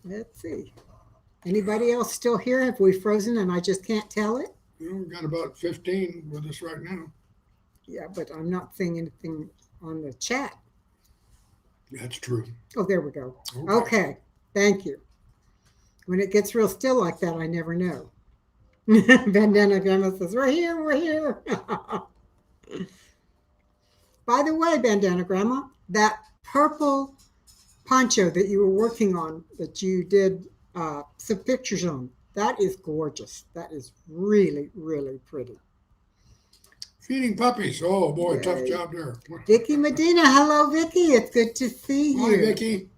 Let's see. Anybody else still here? Have we frozen and I just can't tell it? We've got about 15 with us right now. Yeah, but I'm not seeing anything on the chat. That's true. Oh, there we go. Okay. Thank you. When it gets real still like that, I never know. Bandana Grandma says, we're here, we're here. By the way, Bandana Grandma, that purple poncho that you were working on, that you did some pictures on, that is gorgeous. That is really, really pretty. Feeding puppies. Oh boy, Yay. tough job there. Vicky Medina. Hello, Vicky. It's good to see you. Hi, Vicky.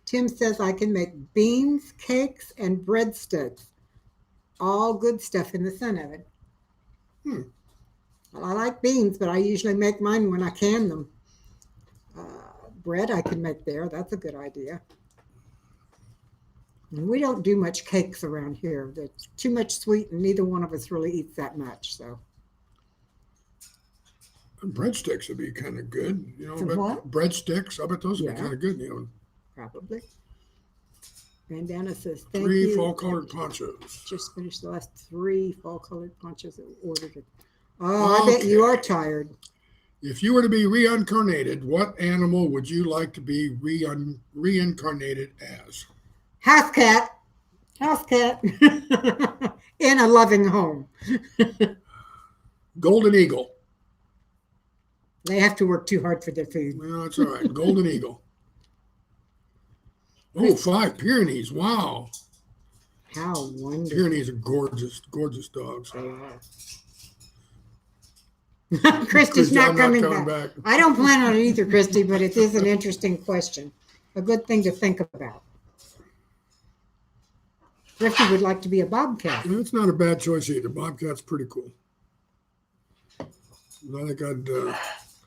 Tim says I can make beans, cakes, and breadsticks. All good stuff in the sun oven. Well, I like beans, but I usually make mine when I can them. Bread I can make there. That's a good idea. And we don't do much cakes around here. There's too much sweet, and neither one of us really eats that much. So breadsticks would be kind of good, Some what? Breadsticks. I bet those would be Yeah. kind of good, Probably. Bandana says, thank Three you. fall-colored ponchos. Just finished the last 3 fall-colored ponchos that we ordered. Oh, I bet you are tired. If you were to be reincarnated, what animal would you like to be reincarnated as? House cat. House cat. In a loving home. Golden eagle. They have to work too hard for their food. Well, that's all right. Golden eagle. Oh, 5 Pyrenees. Wow. How wonderful. Pyrenees are gorgeous, gorgeous dogs. They are. Christy's not coming back. I don't plan on it either, Christy, but it is an interesting question. A good thing to think about. Christy would like to be a bobcat. That's not a bad choice either. Bobcat's pretty cool. I think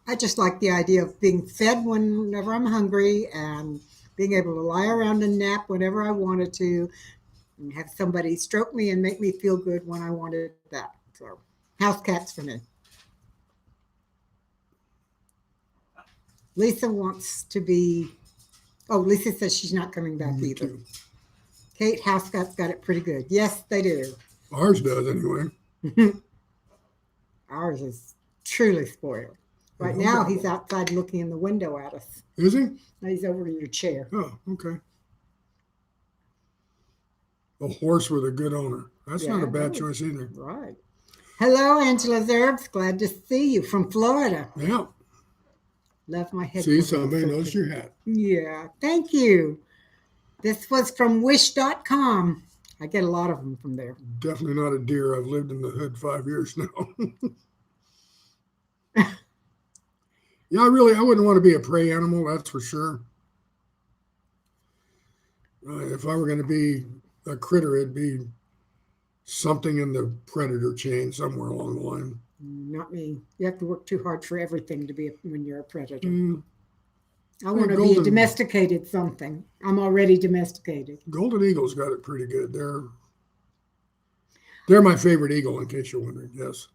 I just like the idea of being fed whenever I'm hungry and being able to lie around and nap whenever I wanted to and have somebody stroke me and make me feel good when I wanted that. So, house cats for me. Lisa wants to be, Lisa says she's not coming back either. Too. Kate, house cats got it pretty good. Yes, they do. Ours does anyway. Ours is truly spoiled. Right now, he's outside looking in the window at us. Is he? He's over in your chair. Oh, okay. A horse with a good owner. That's not a bad choice either. Right. Hello, Angela Zerbs. Glad to see you from Florida. Yeah. Love my head. See, somebody knows your hat. Yeah. Thank you. This was from wish.com. I get a lot of them from there. Definitely not a deer. I've lived in the hood 5 years now. Yeah, I wouldn't want to be a prey animal, that's for sure. If I were going to be a critter, it'd be something in the predator chain somewhere along the line. Not me. You have to work too hard for everything to be when you're a predator. I want to golden, be a domesticated something. I'm already domesticated. Golden eagles got it pretty good. They're my favorite eagle, in case you're wondering. Yes.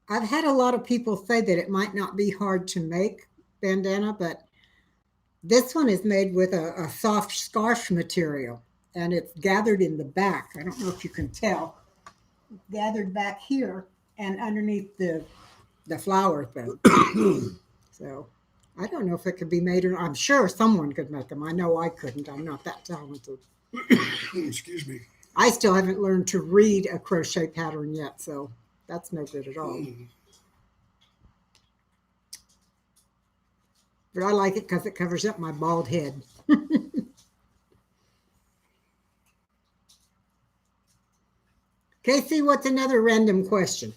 I've had a lot of people say that it might not be hard to make bandana, but this one is made with a soft scarf material, and it's gathered in the back. I don't know if you can tell. It's gathered back here and underneath the flower thing. So I don't know if it could be made, or I'm sure someone could make them. I know I couldn't. I'm not that talented. Excuse me. I still haven't learned to read a crochet pattern yet, so that's no good at all. But I like it because it covers up my bald head. Casey, what's another random question?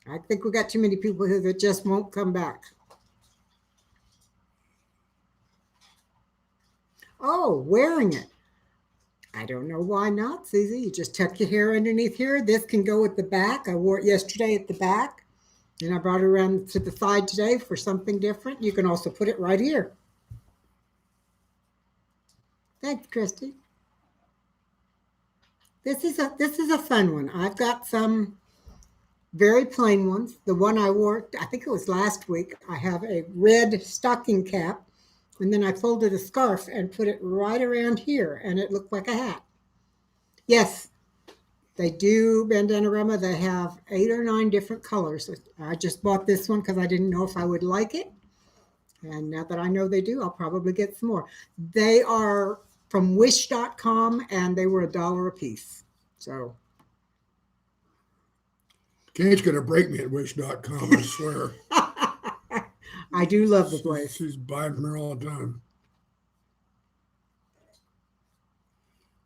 I think we got too many people here that just won't come back. Oh, wearing it. I don't know why not, Susie. You just tuck your hair underneath here. This can go at the back. I wore it yesterday at the back, and I brought it around to the side today for something different. You can also put it right here. Thanks, Christy. This is a fun one. I've got some very plain ones. The one I wore, I think it was last week, I have a red stocking cap, and then I folded a scarf and put it right around here, and it looked like a hat. Yes, they do Bandanarama. They have 8 or 9 different colors. I just bought this one because I didn't know if I would like it. And now that I know they do, I'll probably get some more. They are from wish.com and they were $1 a piece. So Kate's going to break me at wish.com, I swear. I do love the place. She's buying from her all the time.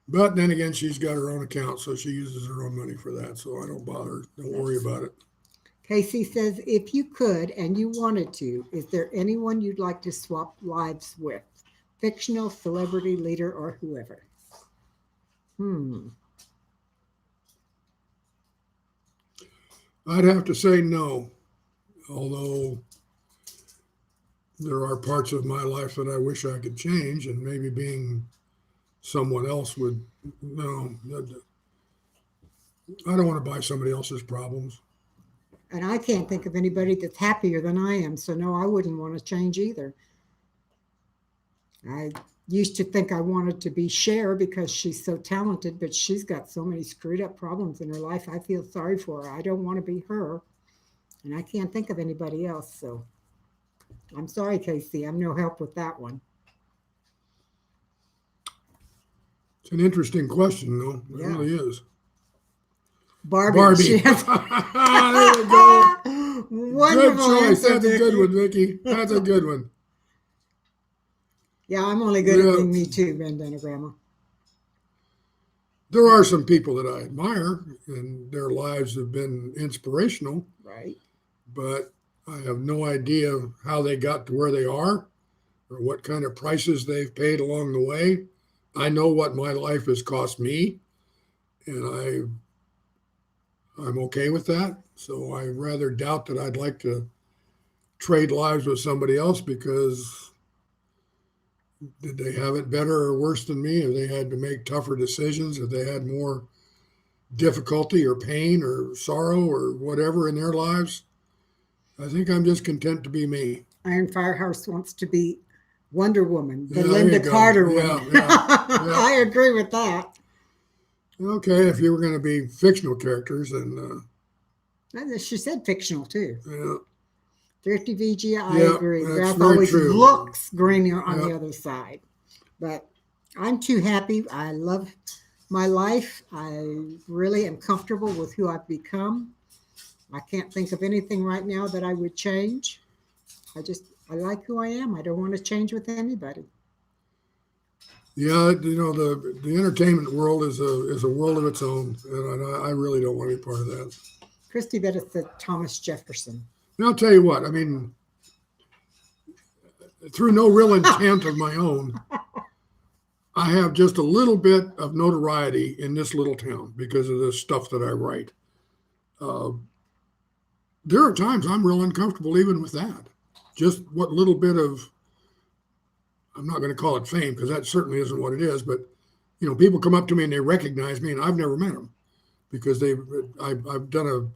But then again, she's got her own account, so she uses her own money for that. So I don't bother. Don't worry about it. Casey says, if you could and you wanted to, is there anyone you'd like to swap lives with? Fictional, celebrity, leader, or whoever? I'd have to say no, although there are parts of my life that I wish I could change, and maybe being someone else would. No, I don't want to buy somebody else's problems. And I can't think of anybody that's happier than I am. So, no, I wouldn't want to change either. I used to think I wanted to be Cher because she's so talented, but she's got so many screwed up problems in her life. I feel sorry for her. I don't want to be her. And I can't think of anybody else. So I'm sorry, Casey. I'm no help with that one. It's an interesting question, though. It Yeah. really is. Barbie. There we go. Wonderful Good choice. answer, That's a good Vicky. one, Vicky. That's a good one. Yeah, I'm only good Yeah. at being me too, Bandanarama. There are some people that I admire, and their lives have been inspirational, Right. but I have no idea how they got to where they are or what kind of prices they've paid along the way. I know what my life has cost me, and I'm okay with that. So I rather doubt that I'd like to trade lives with somebody else, because did they have it better or worse than me? Have they had to make tougher decisions? Have they had more difficulty or pain or sorrow or whatever in their lives? I think I'm just content to be me. Iron Firehouse wants to be Wonder Woman, the Yeah, there Linda you go. Carter Yeah, one. yeah. I agree with that. Okay, if you were going to be fictional characters, then And she said fictional too. yeah, Thrifty VG, I yeah, agree. that's Ralph very always true. looks greener on Yeah. the other side. But I'm too happy. I love my life. I really am comfortable with who I've become. I can't think of anything right now that I would change. I like who I am. I don't want to change with anybody. Yeah, the entertainment world is a world of its own, and I really don't want to be part of that. Christy Bettis said Thomas Jefferson. And I'll tell you what, I mean, through no real intent of my own, I have just a little bit of notoriety in this little town because of the stuff that I write. There are times I'm real uncomfortable even with that. Just what little bit of, I'm not going to call it fame because that certainly isn't what it is, but people come up to me and they recognize me, and I've never met them because I've done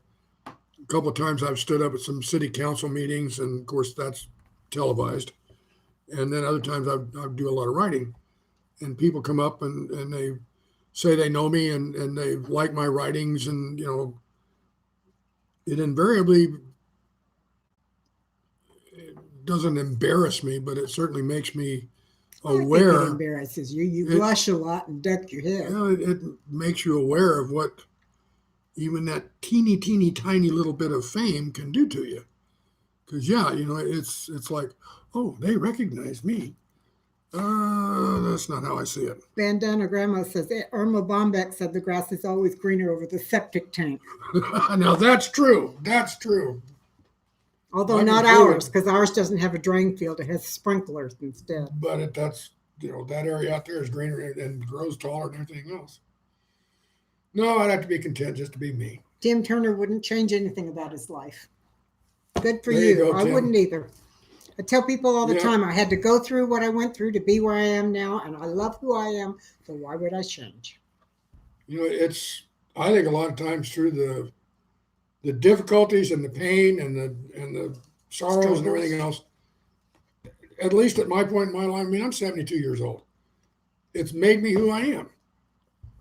a couple of times. I've stood up at some city council meetings, and of course that's televised. And then other times I do a lot of writing, and people come up and they say they know me and they like my writings, and it invariably doesn't embarrass me, but it certainly makes me aware. I think it embarrasses you. You blush a lot and duck your head. It makes you aware of what even that teeny tiny little bit of fame can do to you. Because it's like, oh, they recognize me. That's not how I see it. Bandana Grandma says Irma Bombeck said the grass is always greener over the septic tank. Now that's true. That's true. Although not ours, because ours doesn't have a drain field; it has sprinklers instead. But that's that area out there is greener and grows taller than everything else. No, I'd have to be content just to be me. Tim Turner wouldn't change anything about his life. Good for There you. you go, I Tim. wouldn't either. I tell people all the Yeah. time I had to go through what I went through to be where I am now, and I love who I am, so why would I change? I think a lot of times through the difficulties and the pain and the sorrows and everything else, at least at my point in my life, I mean, I'm 72 years old. It's made me who I am.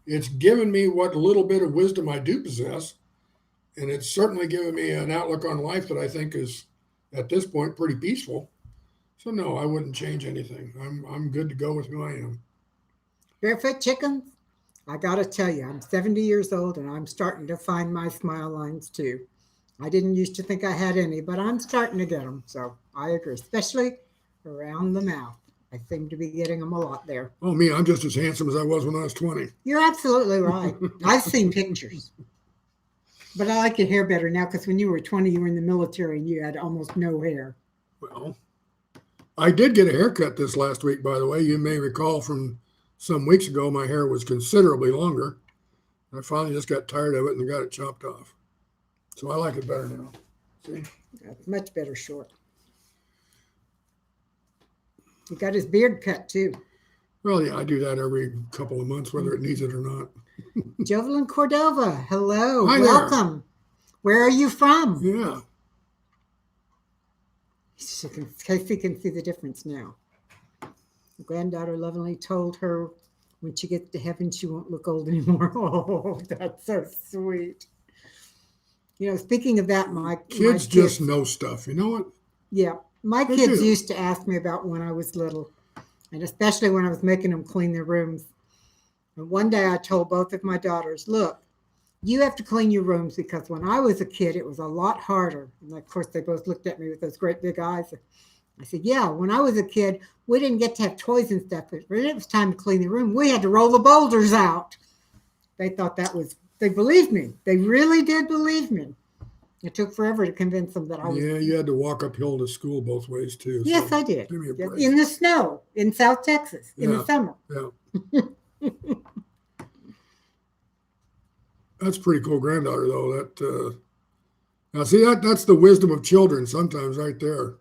it's given me what little bit of wisdom I do possess, and it's certainly given me an outlook on life that I think is, at this point, pretty peaceful. So no, I wouldn't change anything. I'm good to go with who I am. Barefoot chickens, I gotta tell you, I'm 70 years old and I'm starting to find my smile lines too. I didn't used to think I had any, but I'm starting to get them. So I agree, especially around the mouth. I seem to be getting them a lot there. Oh, me, I'm just as handsome as I was when I was 20. You're absolutely right. I've seen pictures. But I like your hair better now because when you were 20, you were in the military and you had almost no hair. Well, I did get a haircut this last week, by the way. You may recall from some weeks ago, my hair was considerably longer. I finally just got tired of it and got it chopped off. So I like it better now. See? That's much better short. He got his beard cut too. Well, yeah, I do that every couple of months, whether it needs it or not. Jovelyn Cordova, hello, Hi there. welcome. Where are you from? Yeah. Casey can see the difference now. The granddaughter lovingly told her when she gets to heaven, she won't look old anymore. Oh, that's so sweet. You know, speaking of that, my Kids just know stuff. You know what? Yeah. My They kids do. used to ask me about when I was little, and especially when I was making them clean their rooms. And one day I told both of my daughters, look, you have to clean your rooms because when I was a kid, it was a lot harder. And of course, they both looked at me with those great big eyes. I said, yeah, when I was a kid, we didn't get to have toys and stuff, but when it was time to clean the room, we had to roll the boulders out. They thought they believed me. They really did believe me. It took forever to convince them that I was. Yeah, you had to walk uphill to school both ways, too. So Yes, I did. give me a Yes, break. in the snow in South Texas in the Yeah. summer. Yeah. That's pretty cool granddaughter, though. Now, see, that's the wisdom of children sometimes right there.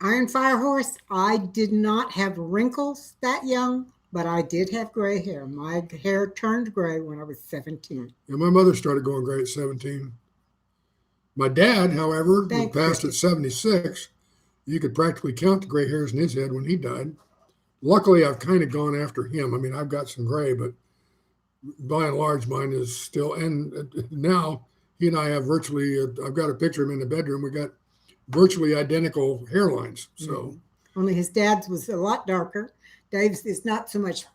Iron Fire Horse, I did not have wrinkles that young, but I did have gray hair. My hair turned gray when I was 17. Yeah, my mother started going gray at 17. My dad, however, who Thanks, passed at Christy. 76, you could practically count the gray hairs in his head when he died. Luckily, I've kind of gone after him. I mean, I've got some gray, but by and large, mine is still. And now he and I have virtually, I've got a picture of him in the bedroom. We got virtually identical hairlines. So, Only his dad's was a lot darker. Dave's is not so much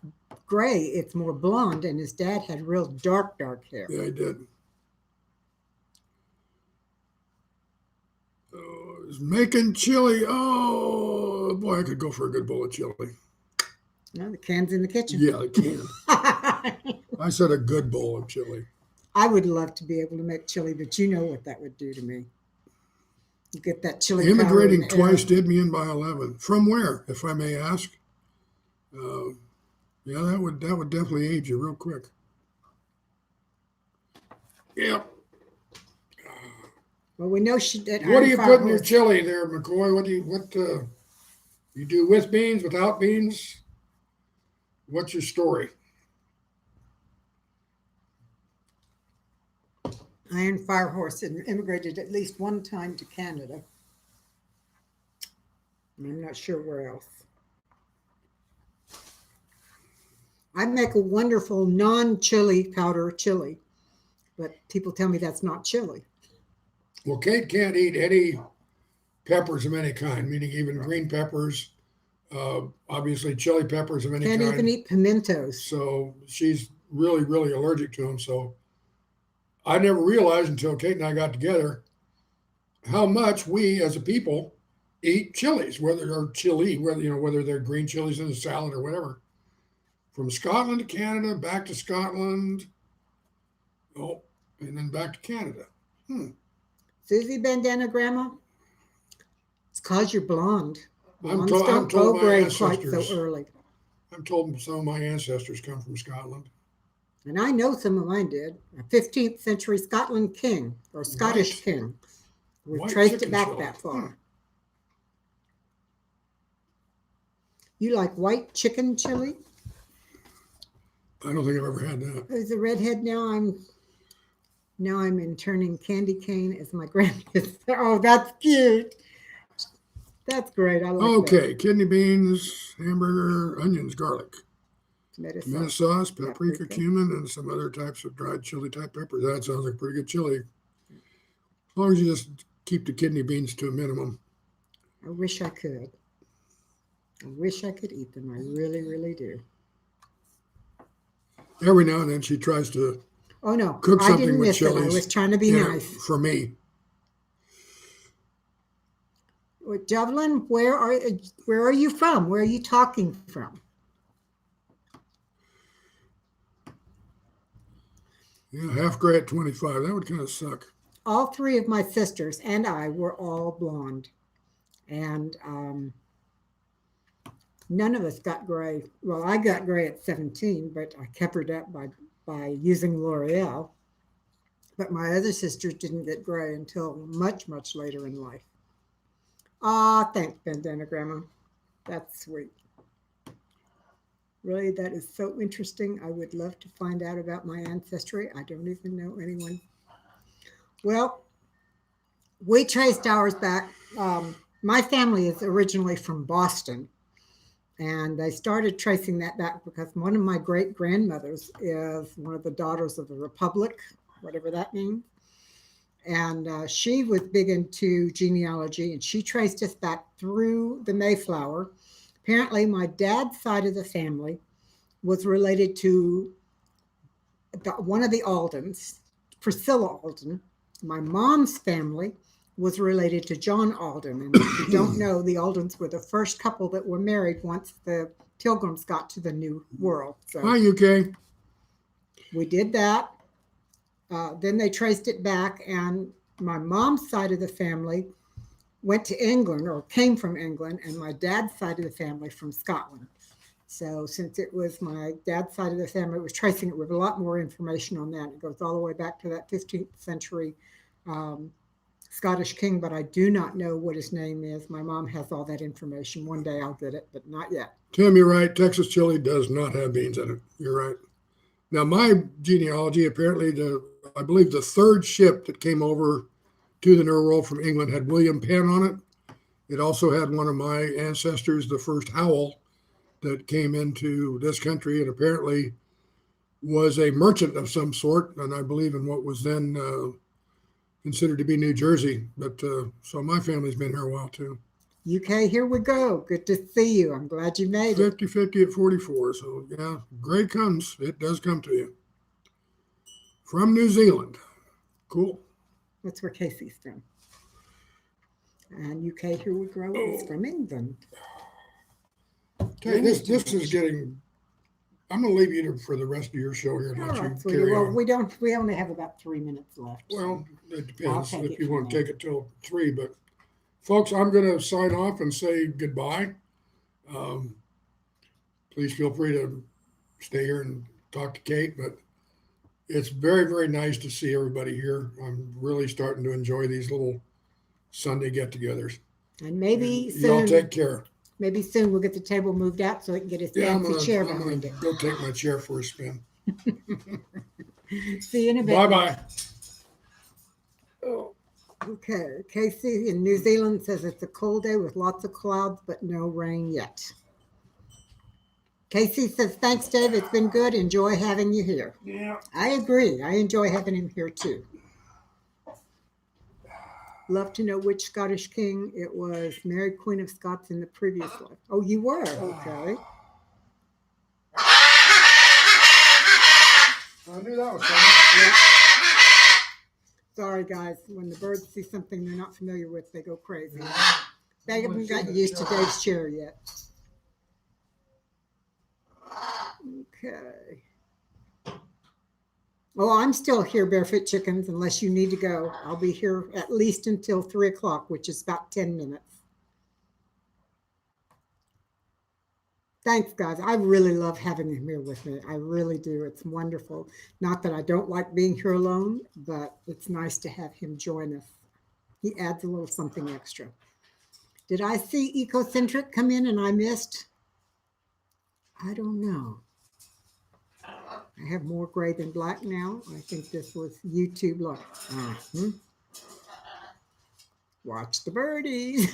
gray, it's more blonde, and his dad had real dark hair. yeah, I did. Oh, it's making chili. Oh, boy, I could go for a good bowl of chili. Well, the can's in the kitchen. Yeah, I can. I said a good bowl of chili. I would love to be able to make chili, but you know what that would do to me. You get that chili powder in Immigrating the twice air. did me in by 11. From where, if I may ask? Yeah, that would definitely age you real quick. Yep. Well, we know she did. What do you Iron Fire put in your Horse. chili there, McCoy? What you do with beans, without beans? What's your story? Iron Fire Horse immigrated at least one time to Canada. I'm not sure where else. I make a wonderful non-chili powder chili, but people tell me that's not chili. Well, Kate can't eat any peppers of any kind, meaning even green peppers, obviously chili peppers of any Can't kind. even eat pimentos. So she's really, really allergic to them. So I never realized until Kate and I got together how much we as a people eat chilies, whether they're green chilies in a salad or whatever. From Scotland to Canada, back to Scotland, and then back to Canada. Susie Bandana Grandma, it's because you're blonde. I'm Blondes told don't go my gray quite so ancestors. early. I'm told some of my ancestors come from Scotland. And I know some of mine did. A 15th century Scotland king or Scottish king. We've White traced it chicken back chili. that far. You like white chicken chili? I don't think I've ever had that. As a redhead now, I'm in turning candy cane as my grandkids. Oh, that's cute. That's great. I like that. Okay, kidney beans, hamburger, onions, garlic. Tomato Tomato sauce. sauce, paprika, Paprika. cumin, and some other types of dried chili type peppers. That sounds like pretty good chili. As long as you just keep the kidney beans to a minimum. I wish I could. I wish I could eat them. I really, really do. Every now and then she tries to Oh no, cook I something didn't with miss it. I chilies was trying to be in it nice. for me. Devlin, where are you from? Where are you talking from? Yeah, half gray at 25. That would kind of suck. All three of my sisters and I were all blonde, and none of us got gray. Well, I got gray at 17, but I kept it up by using L'Oreal. But my other sisters didn't get gray until much, much later in life. Ah, thanks, Bandana Grandma. That's sweet. Really, that is so interesting. I would love to find out about my ancestry. I don't even know anyone. Well, we traced ours back. My family is originally from Boston, and they started tracing that back because one of my great grandmothers is one of the daughters of the Republic, whatever that means. And she was big into genealogy, and she traced us back through the Mayflower. Apparently, my dad's side of the family was related to one of the Aldens, Priscilla Alden. My mom's family was related to John Alden. And if you don't know, the Aldens were the first couple that were married once the Pilgrims got to the New World. So Hi, UK. we did that. Then they traced it back, and my mom's side of the family went to England or came from England, and my dad's side of the family from Scotland. So since it was my dad's side of the family, it was tracing it with a lot more information on that. It goes all the way back to that 15th century Scottish king, but I do not know what his name is. My mom has all that information. One day I'll get it, but not yet. Tim, you're right. Texas chili does not have beans in it. You're right. Now, my genealogy, apparently, I believe the third ship that came over to the New World from England had William Penn on it. It also had one of my ancestors, the first Howell, that came into this country and apparently was a merchant of some sort, and I believe in what was then considered to be New Jersey. But so my family's been here a while too. UK, here we go. Good to see you. I'm glad you made it. 50-50 at 44. So yeah, great comes. It does come to you. From New Zealand. Cool. That's where Casey's from. And UK, here we grow, is from England. Okay, this is getting. I'm going to leave you for the rest of your show here and All let right, you sweetie. carry Well, on. we only have about 3 minutes left. Well, it I'll depends take if it you from want to there. take it till 3. But folks, I'm going to sign off and say goodbye. Please feel free to stay here and talk to Kate. But it's very, very nice to see everybody here. I'm really starting to enjoy these little Sunday get-togethers. And maybe And y'all soon, take care. maybe soon we'll get the table moved out so we can get his Yeah, I'm fancy chair gonna behind it. go take my chair for a spin. See you in a bit. Bye-bye. Oh, okay. Casey in New Zealand says it's a cold day with lots of clouds, but no rain yet. Casey says, thanks, Dave. It's been good. Enjoy having you here. Yeah. I agree. I enjoy having him here too. Love to know which Scottish king it was. Mary, Queen of Scots in the previous life. Oh, you were? Okay. I knew that was coming. Yep. Sorry, guys. When the birds see something they're not familiar with, they go crazy. They haven't gotten used to Dave's chair yet. Okay. Well, I'm still here, Barefoot Chickens, unless you need to go. I'll be here at least until 3 o'clock, which is about 10 minutes. Thanks, guys. I really love having him here with me. I really do. It's wonderful. Not that I don't like being here alone, but it's nice to have him join us. He adds a little something extra. Did I see Ecocentric come in and I missed? I don't know. I have more gray than black now. I think this was YouTube Live. Watch the birdies.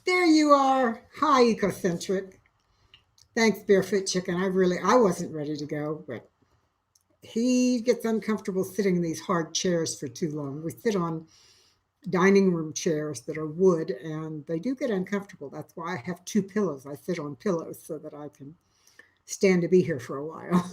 There you you are. Hi, Ecocentric. Thanks, Barefoot Chicken. I wasn't ready to go, but he gets uncomfortable sitting in these hard chairs for too long. We sit on dining room chairs that are wood, and they do get uncomfortable. That's why I have two pillows. I sit on pillows so that I can stand to be here for a while.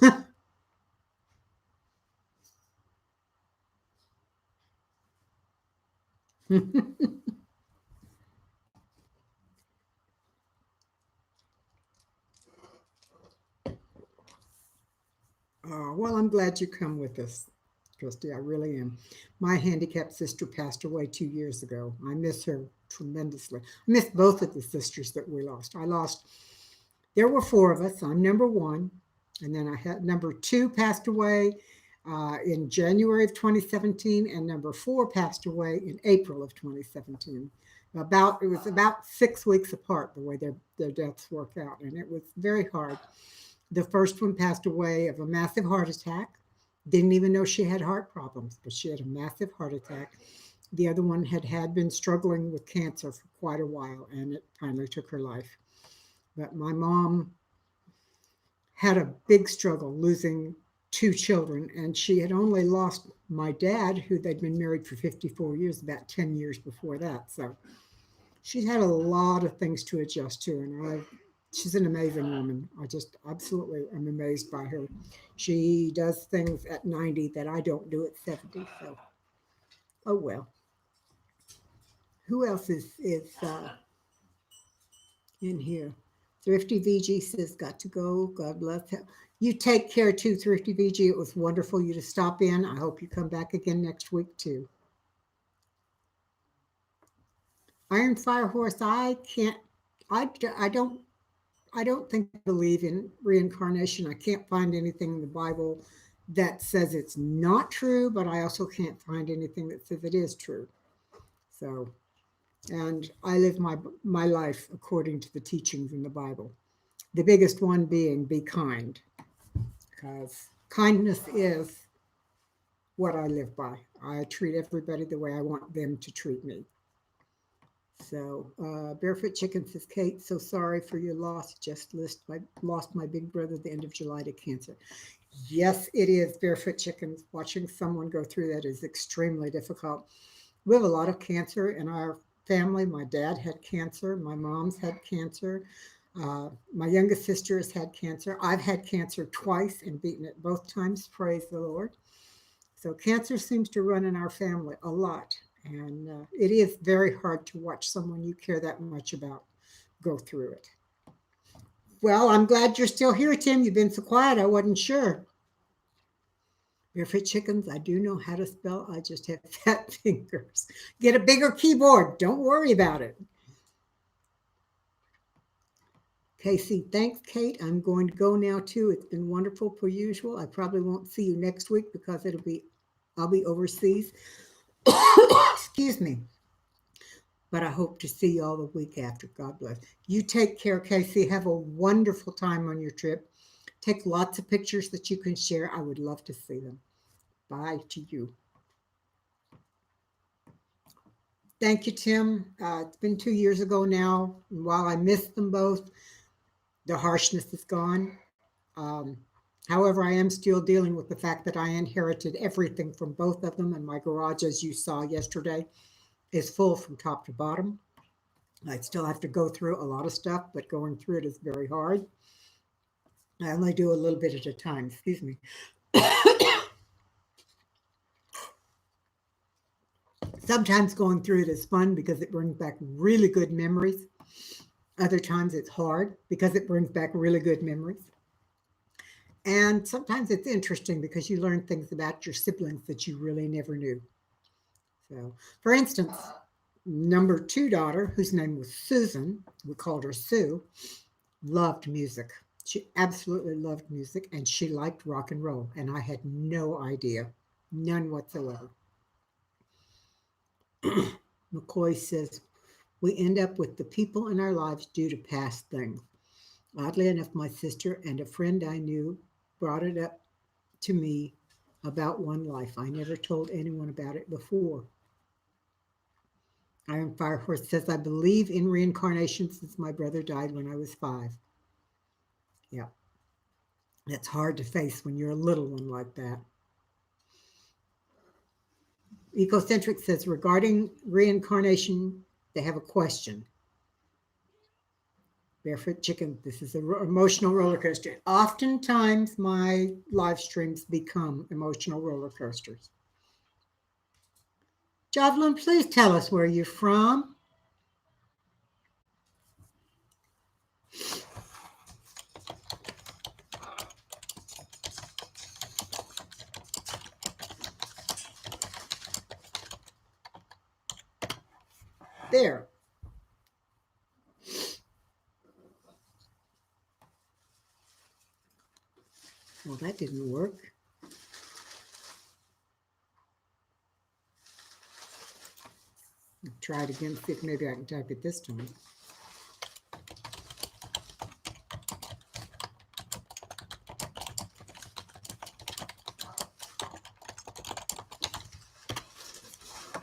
Well, I'm glad you come with us, Christy. I really am. My handicapped sister passed away 2 years ago. I miss her tremendously. I miss both of the sisters that we lost. There were four of us. I'm number one. And then I had number two passed away in January of 2017, and number four passed away in April of 2017. It was about 6 weeks apart the way their deaths worked out, and it was very hard. The first one passed away of a massive heart attack. Didn't even know she had heart problems, but she had a massive heart attack. The other one had been struggling with cancer for quite a while, and it finally took her life. But my mom had a big struggle losing two children, and she had only lost my dad, who they'd been married for 54 years, about 10 years before that. So she's had a lot of things to adjust to, and she's an amazing woman. I just absolutely am amazed by her. She does things at 90 that I don't do at 70. So, oh well. Who else is in here? Thrifty VG says, got to go. God bless him. You take care too, Thrifty VG. It was wonderful you to stop in. I hope you come back again next week too. Iron Fire Horse, I can't, I don't think I believe in reincarnation. I can't find anything in the Bible that says it's not true, but I also can't find anything that says it is true. So, and I live my life according to the teachings in the Bible. The biggest one being be kind, because kindness is what I live by. I treat everybody the way I want them to treat me. So, Barefoot Chicken says, Kate, so sorry for your loss. Lost my big brother at the end of July to cancer. Yes, it is, Barefoot Chicken. Watching someone go through that is extremely difficult. We have a lot of cancer in our family. My dad had cancer. My mom's had cancer. My youngest sister has had cancer. I've had cancer twice and beaten it both times. Praise the Lord. So cancer seems to run in our family a lot. And it is very hard to watch someone you care that much about go through it. Well, I'm glad you're still here, Tim. You've been so quiet. I wasn't sure. Barefoot Chickens, I do know how to spell. I just have fat fingers. Get a bigger keyboard. Don't worry about it. Casey, thanks, Kate. I'm going to go now too. It's been wonderful per usual. I probably won't see you next week because I'll be overseas. Excuse me. But I hope to see you all the week after. God bless. You take care, Casey. Have a wonderful time on your trip. Take lots of pictures that you can share. I would love to see them. Bye to you. Thank you, Tim. It's been 2 years ago now. And while I miss them both, the harshness is gone. Um, However, I am still dealing with the fact that I inherited everything from both of them, and my garage, as you saw yesterday, is full from top to bottom. I still have to go through a lot of stuff, but going through it is very hard. I only do a little bit at a time. Excuse me. Sometimes going through it is fun because it brings back really good memories. Other times it's hard because it brings back really good memories. And sometimes it's interesting because you learn things about your siblings that you really never knew. So, for instance, number two daughter, whose name was Susan, we called her Sue, loved music. She absolutely loved music and she liked rock and roll. And I had no idea, none whatsoever. McCoy says, we end up with the people in our lives due to past things. Oddly enough, my sister and a friend I knew brought it up to me about one life. I never told anyone about it before. Iron Firehorse says, I believe in reincarnation since my brother died when I was 5. Yeah, that's hard to face when you're a little one like that. Ecocentric says, regarding reincarnation, they have a question. Barefoot Chicken, this is an emotional roller coaster. Oftentimes, my live streams become emotional roller coasters. Javelin, please tell us where you're from. There. Well, that didn't work. I'll try it again, see if maybe I can type it this time.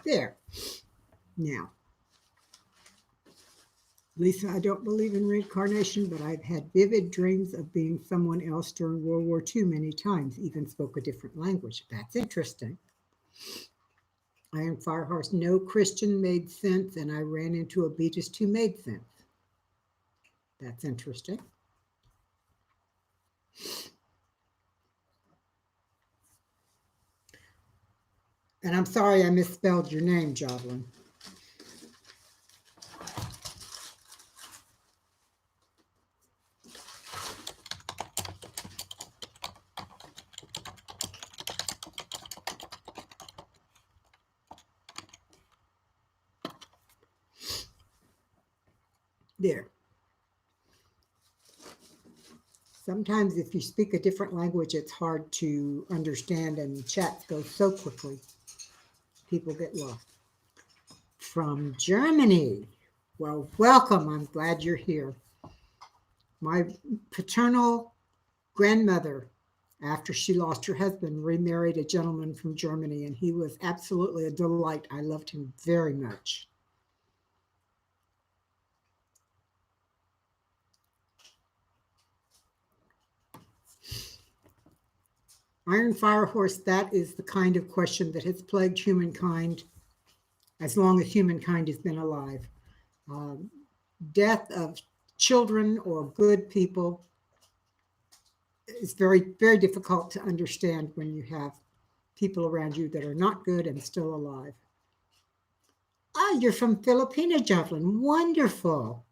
There. Now, Lisa, I don't believe in reincarnation, but I've had vivid dreams of being someone else during World War II many times, even spoke a different language. That's interesting. Iron Firehorse, no Christian made sense, and I ran into a Buddhist who made sense. That's interesting. And I'm sorry I misspelled your name, Jovelyn. There. Sometimes if you speak a different language, it's hard to understand and chats go so quickly. People get lost. From Germany. Well, welcome. I'm glad you're here. My paternal grandmother, after she lost her husband, remarried a gentleman from Germany, and he was absolutely a delight. I loved him very much. Iron Firehorse, that is the kind of question that has plagued humankind as long as humankind has been alive. Death of children or good people is very, very difficult to understand when you have people around you that are not good and still alive. Ah, you're from Filipina, Javelin. Wonderful.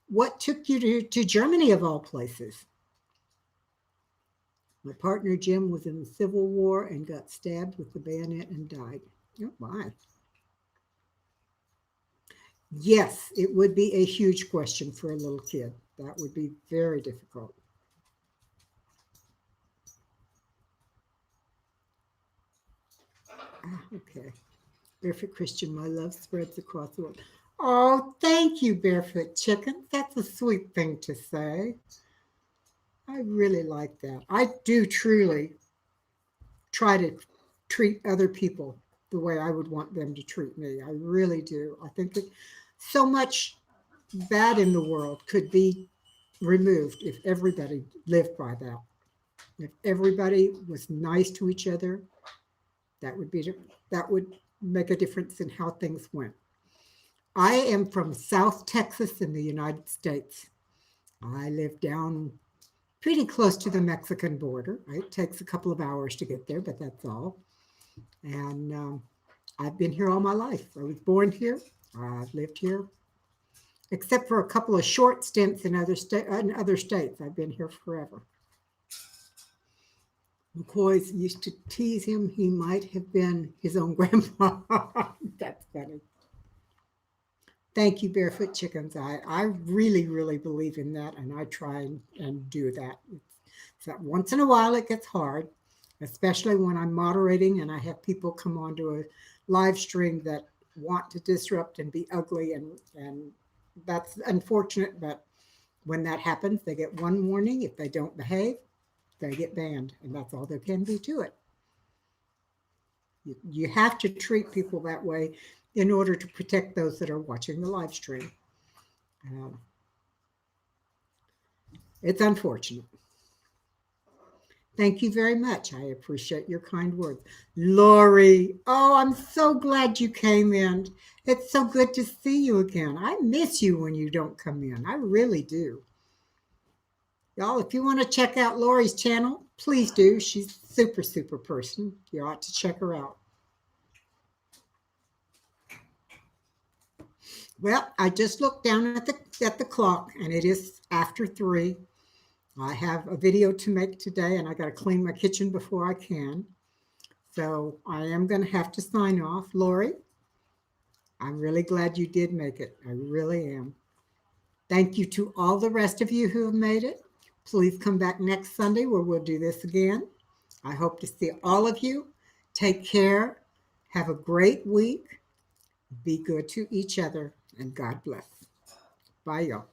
What took you to Germany of all places? My partner Jim was in the Civil War and got stabbed with the bayonet and died. Oh my. Yes, it would be a huge question for a little kid. That would be very difficult. Ah, okay. Barefoot Christian, my love spreads across the world. Oh, thank you, Barefoot Chicken. That's a sweet thing to say. I really like that. I do truly try to treat other people the way I would want them to treat me. I really do. I think that so much bad in the world could be removed if everybody lived by that. If everybody was nice to each other, that would make a difference in how things went. I am from South Texas in the United States. I live down pretty close to the Mexican border. It takes a couple of hours to get there, but that's all. And I've been here all my life. I was born here. I've lived here, except for a couple of short stints in other states. I've been here forever. McCoy's used to tease him. He might have been his own grandpa. That's funny. Thank you, Barefoot Chickens. I really, really believe in that, and I try and do that. So once in a while it gets hard, especially when I'm moderating and I have people come onto a live stream that want to disrupt and be ugly, and that's unfortunate, but when that happens, they get one warning. If they don't behave, they get banned, and that's all there can be to it. You have to treat people that way in order to protect those that are watching the live stream. It's unfortunate. Thank you very much. I appreciate your kind words. Lori, oh, I'm so glad you came in. It's so good to see you again. I miss you when you don't come in. I really do. Y'all, if you want to check out Lori's channel, please do. She's super, super person. You ought to check her out. Well, I just looked down at the clock, and it is after 3. I have a video to make today, and I got to clean my kitchen before I can. So I am going to have to sign off. Lori, I'm really glad you did make it. I really am. Thank you to all the rest of you who have made it. Please come back next Sunday where we'll do this again. I hope to see all of you. Take care. Have a great week. Be good to each other, and God bless. Bye, y'all.